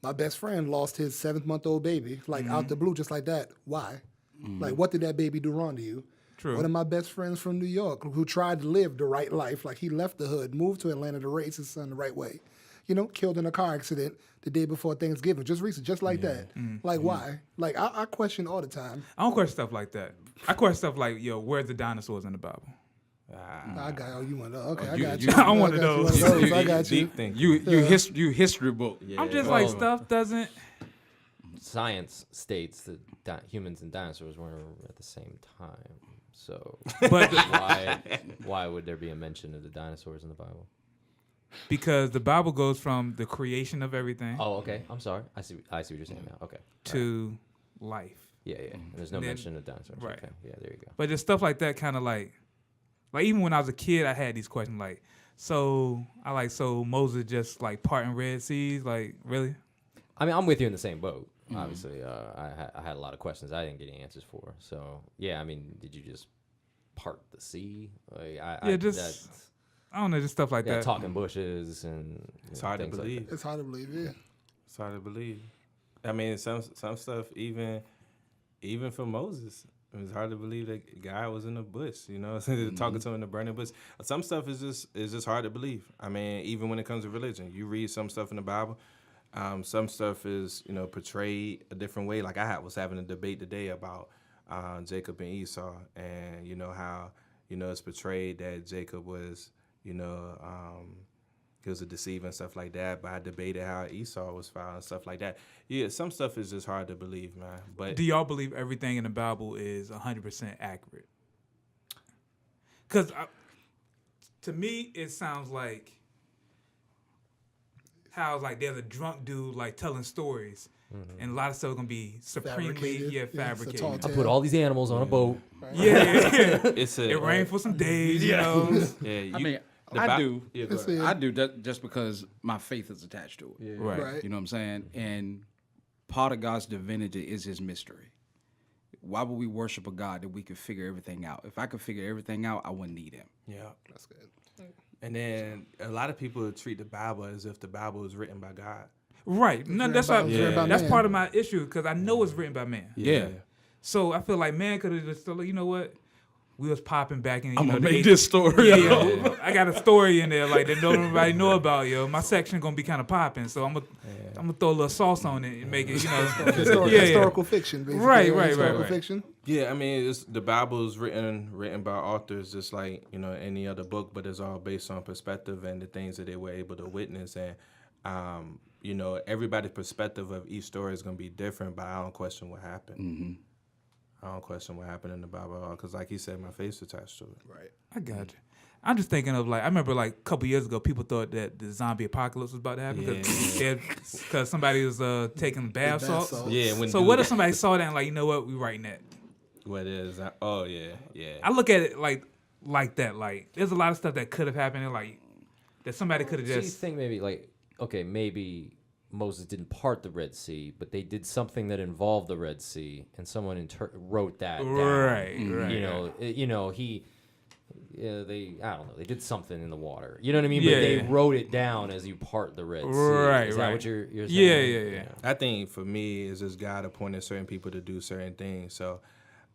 my best friend lost his 7-month-old baby, like out the blue, just like that. Why? Like, what did that baby do wrong to you? True. One of my best friends from New York who tried to live the right life, like he left the hood, moved to Atlanta to raise his son the right way. Killed in a car accident the day before Thanksgiving, just recent, just like that. Like, why? Like, I question all the time. I don't question stuff like that. I question stuff like, where's the dinosaurs in the Bible? I got you want to. Okay, I you- got you- you. I want got one of you, those. I got you. Deep thing. you history book. Yeah. I'm just like, stuff doesn't. Science states that humans and dinosaurs weren't at the same time. So But why would there be a mention of the dinosaurs in the Bible? because the Bible goes from the creation of everything Oh, okay. I'm sorry. I see what you're saying now. Okay. to life. Yeah. And there's no Then- mention of dinosaurs. right. Okay. Yeah, there you go. But just stuff like that, kind of like even when I was a kid, I had these questions like, so Moses just like parting Red Seas, like really? I mean, I'm with you in the same boat. Obviously, I had a lot of questions I didn't get any answers for. So yeah, I mean, did you just part the sea? Like, I don't know, just stuff like that. talking bushes and It's hard to things like believe. that. It's hard to believe, yeah. It's hard to believe. I mean, some stuff even for Moses, it was hard to believe that God was in the bush. Talking to him in the burning bush. Some stuff is just hard to believe. I mean, even when it comes to religion, you read some stuff in the Bible. Some stuff is portrayed a different way. Like I was having a debate today about Jacob and Esau, and how it's portrayed that Jacob was he was a deceiver and stuff like that. But I debated how Esau was found and stuff like that. Yeah, some stuff is just hard to believe, man. But Do y'all believe everything in the Bible is 100% accurate? Because to me, it sounds like how like there's a drunk dude like telling stories, and a lot of stuff is gonna be supremely Fabricated. Yeah, it's a fabricated. tall I tale. put all these animals on a boat. Yeah, it's a it rained for some days, you know. Yeah, I mean, the I Bi- do. Yeah, go It's ahead. a- I do that just because my faith is attached to it. Right. Right. You know what I'm saying? And part of God's divinity is his mystery. Why would we worship a God that we could figure everything out? If I could figure everything out, I wouldn't need him. Yeah. That's good. And then a lot of people treat the Bible as if the Bible was written by God. Right. No, that's by- why, it's written by that's man. part of my issue because I know it's written by man. Yeah. So I feel like man could have just you know what, we was popping back in. I'm know, gonna the make eight- this story. Yeah, yo. I got a story in there like that nobody know about, yo. My section gonna be kind of popping, so I'm gonna throw a little sauce on it and make it, Historical fiction, basically. Right, Historical right. fiction. Yeah, I mean, the Bible is written by authors just like any other book, but it's all based on perspective and the things that they were able to witness. And everybody's perspective of each story is gonna be different, but I don't question what happened. Mm-hmm. I don't question what happened in the Bible at all, because like he said, my faith's attached to it. Right. I got you. I'm just thinking of I remember a couple years ago, people thought that the zombie apocalypse was about to happen because somebody was taking bath bath salts. salts. Yeah. So what if somebody saw that and you know what, we writing that? What is? Oh yeah. I look at it like that. Like there's a lot of stuff that could have happened, that somebody could have So you just. think maybe Moses didn't part the Red Sea, but they did something that involved the Red Sea, and someone wrote that down. Right. He Yeah, I don't know. They did something in the water. You know what I mean? Yeah, But they yeah. wrote it down as you part the Red Sea. Right, Is that right. what you're saying? Yeah. I think for me, it's just God appointed certain people to do certain things. So,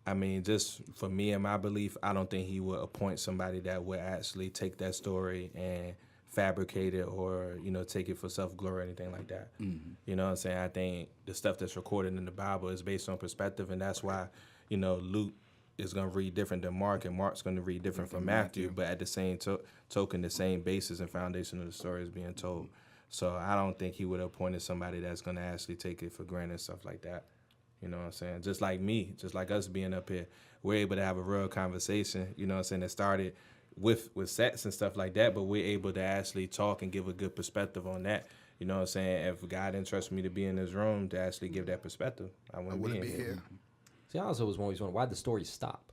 I mean, just for me and my belief, I don't think He would appoint somebody that would actually take that story and fabricate it or, take it for self-glory or anything like that. Mm-hmm. You know what I'm saying? I think the stuff that's recorded in the Bible is based on perspective, and that's why, Luke is going to read different than Mark, and Mark's going to read different from Matthew, but at the same token, the same basis and foundation of the story is being told. So I don't think He would have appointed somebody that's going to actually take it for granted and stuff like that. You know what I'm saying? Just like me, just like us being up here, we're able to have a real conversation, that started with sex and stuff like that, but we're able to actually talk and give a good perspective on that. You know what I'm saying? If God didn't trust me to be in this room to actually give that perspective, I wouldn't be in here. See, I also was always wondering, why'd the story stop?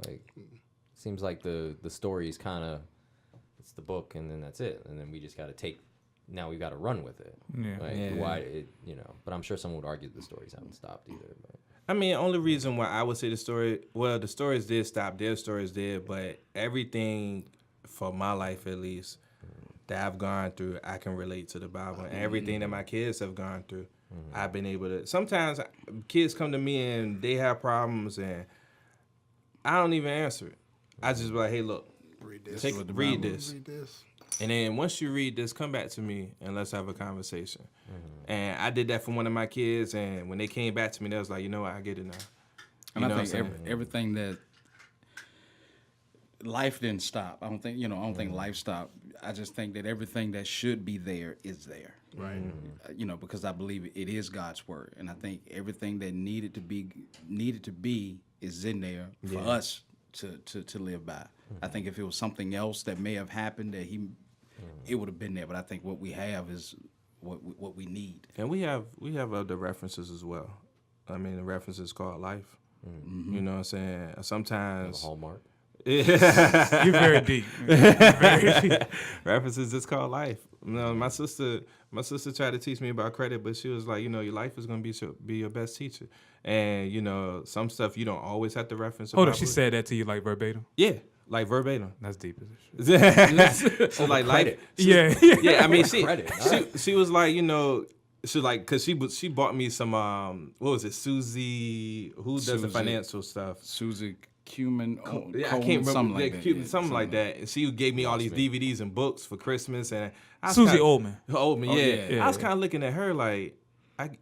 Like, seems like the story is kind of, it's the book and then that's it. And then we just got to now we've got to run with it. Yeah. Like, why, but I'm sure someone would argue the stories haven't stopped either. But. I mean, only reason why I would say the stories did stop, their stories did, but everything for my life at least that I've gone through, I can relate to the Bible. And everything that my kids have gone through, I've been able to. Sometimes kids come to me and they have problems and I don't even answer it. I just be like, hey, look, read this. And then once you read this, come back to me and let's have a conversation. And I did that for one of my kids, and when they came back to me, they was like, you know what, I get it now. And I think everything that life didn't stop. I don't think life stopped. I just think that everything that should be there is there. Right. Because I believe it is God's word, and I think everything that needed to be is in there for us to live by. I think if it was something else that may have happened that it would have been there. But I think what we have is what we need. And we have other references as well. I mean, the references called life. Mm-hmm. You know what I'm saying? Sometimes Hallmark. You're very deep. Very deep. References is called life. My sister tried to teach me about credit, but she was like, your life is going to be your best teacher. And, some stuff you don't always have to reference. Hold on, she said that to you like verbatim? Yeah, like verbatim. That's deep as shit. So like life. Yeah. I mean, she was like, she like, cause she bought me some what was it, Susie, who does the financial stuff? Susie Cumin, I can't remember, something like that. Something like that. And she gave me all these DVDs and books for Christmas, and Susie Oldman. Yeah. I was kind of looking at her like,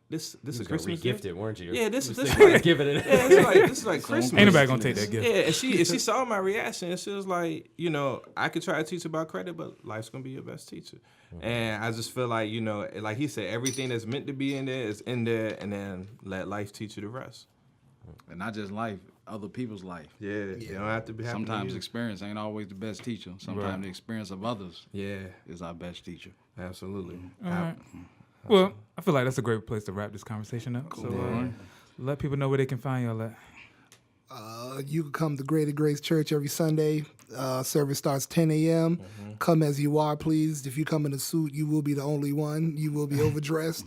this is a Christmas gift. gift. Weren't you? Yeah, this like giving it. Yeah, this is like Christmas. Ain't nobody gonna take that gift. Yeah, and she saw my reaction, and she was like, I could try to teach about credit, but life's gonna be your best teacher. Mm-hmm. And I just feel like, like he said, everything that's meant to be in there is in there, and then let life teach you the rest. And not just life, other people's life. Yeah. You don't have to be. Sometimes experience ain't always the best teacher. Sometimes the experience of others, is our best teacher. Absolutely. All right. Well, I feel like that's a great place to wrap this conversation up. Cool. So let people know where they can find y'all at. You can come to Greater Grace Church every Sunday. Service starts 10 a.m. Mm-hmm. Come as you are, please. If you come in a suit, you will be the only one. You will be overdressed.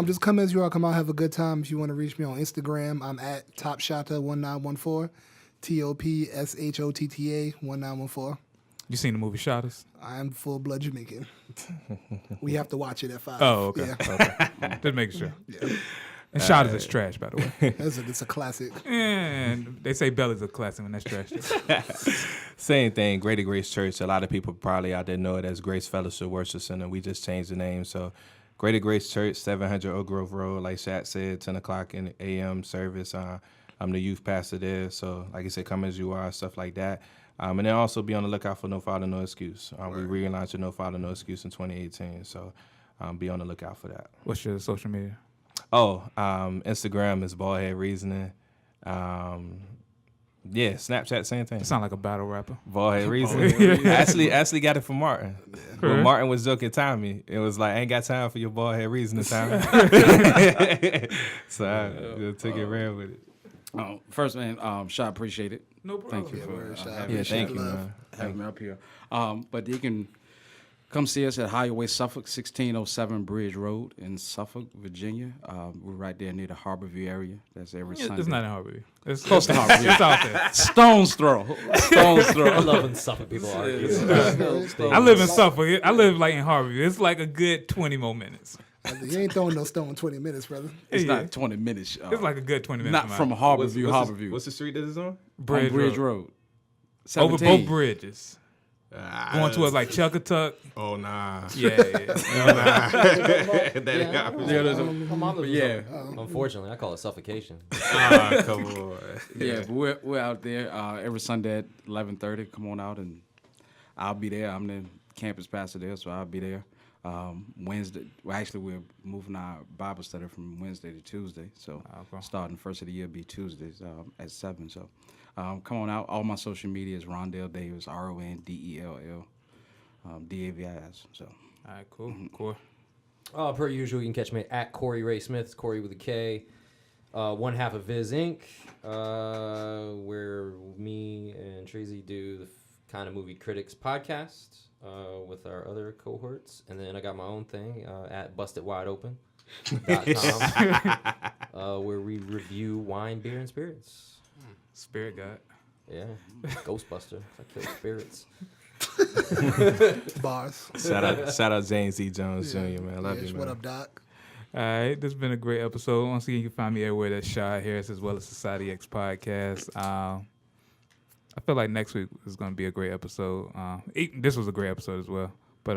Just come as you are. Come out, have a good time. If you want to reach me on Instagram, I'm at TopShotta1914. TOPSHOTTA 1914. You seen the movie Shotters? I am full-blood Jamaican. We have to watch it at 5. Oh, okay. Yeah. Okay. Just making sure. Yeah. And Shotters is trash, by the way. It's a classic. And they say Bella's a classic when that's trash. Same thing, Greater Grace Church. A lot of people probably out there know it as Grace Fellowship Worship Center. We just changed the name. So Greater Grace Church, 700 Oak Grove Road, like Shaq said, 10 o'clock in the a.m. service. I'm the youth pastor there. So like I said, come as you are, stuff like that. And then also be on the lookout for No Father, No Excuse. We relaunched No Father, No Excuse in 2018. So be on the lookout for that. What's your social media? Instagram is Baldhead Reasoning. Snapchat, same thing. You sound like a battle rapper. Baldhead Reasoning. Actually got it from Martin. When Martin was joking Tommy, it was like, I ain't got time for your Baldhead Reasoning, Tommy. So I took it ran with it. First, man, Shod, appreciate it. No problem. Thank you for thank you, man. having me up here. But you can Come see us at Highway Suffolk, 1607 Bridge Road in Suffolk, Virginia. We're right there near the Harborview area. That's every Sunday. It's not in Harborview. It's Close to Harborview. It's out there. Stone's throw. Stone's I throw. love when Suffolk people argue. I live in Suffolk. I live like in Harborview. It's like a good 20 more minutes. You ain't throwing no stone in 20 minutes, brother. It's Yeah. not 20 minutes. It's like a good 20 minutes. not from Harborview. What's the street that is on? On Bridge Bridge Road. Road. Over 17. both bridges. Going towards like Chuckatuck. Oh nah. Yeah. That ain't happening. My mom lives in Yeah. Suffolk. Unfortunately, I call it suffocation. Come on. Yeah, but we're out there every Sunday at 11:30. Come on out, and I'll be there. I'm the campus pastor there, so I'll be there. Wednesday, well, actually, we're moving our Bible study from Wednesday to Tuesday. So starting first of the year be Tuesdays at 7. So come on out. All my social media is Rondell Davis, RONDELL DAVIS. So All right, cool. Per usual, you can catch me at Kory Ray Smith, Kory with a K. One half of Viz Inc., where me and Treezy do the Kind of Movie Critics podcast with our other cohorts. And then I got my own thing at BustedWideOpen.com, where we review wine, beer, and spirits. Spirit God. Yeah, Ghostbuster. I kill spirits. Bars. Shout out Zane Z. Jones Jr. Man, I love you, man. What up, Doc? All right, this has been a great episode. Once again, you can find me everywhere that's Shod Harris as well as Society X Podcast. I feel like next week is going to be a great episode. This was a great episode as well, but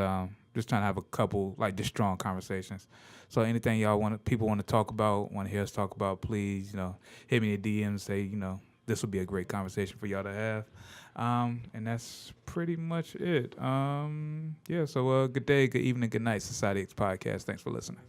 just trying to have a couple like just strong conversations. So anything people want to talk about, want to hear us talk about, please, hit me in the DMs. Say, this will be a great conversation for y'all to have. And that's pretty much it. So good day, good evening, good night, Society X Podcast. Thanks for listening.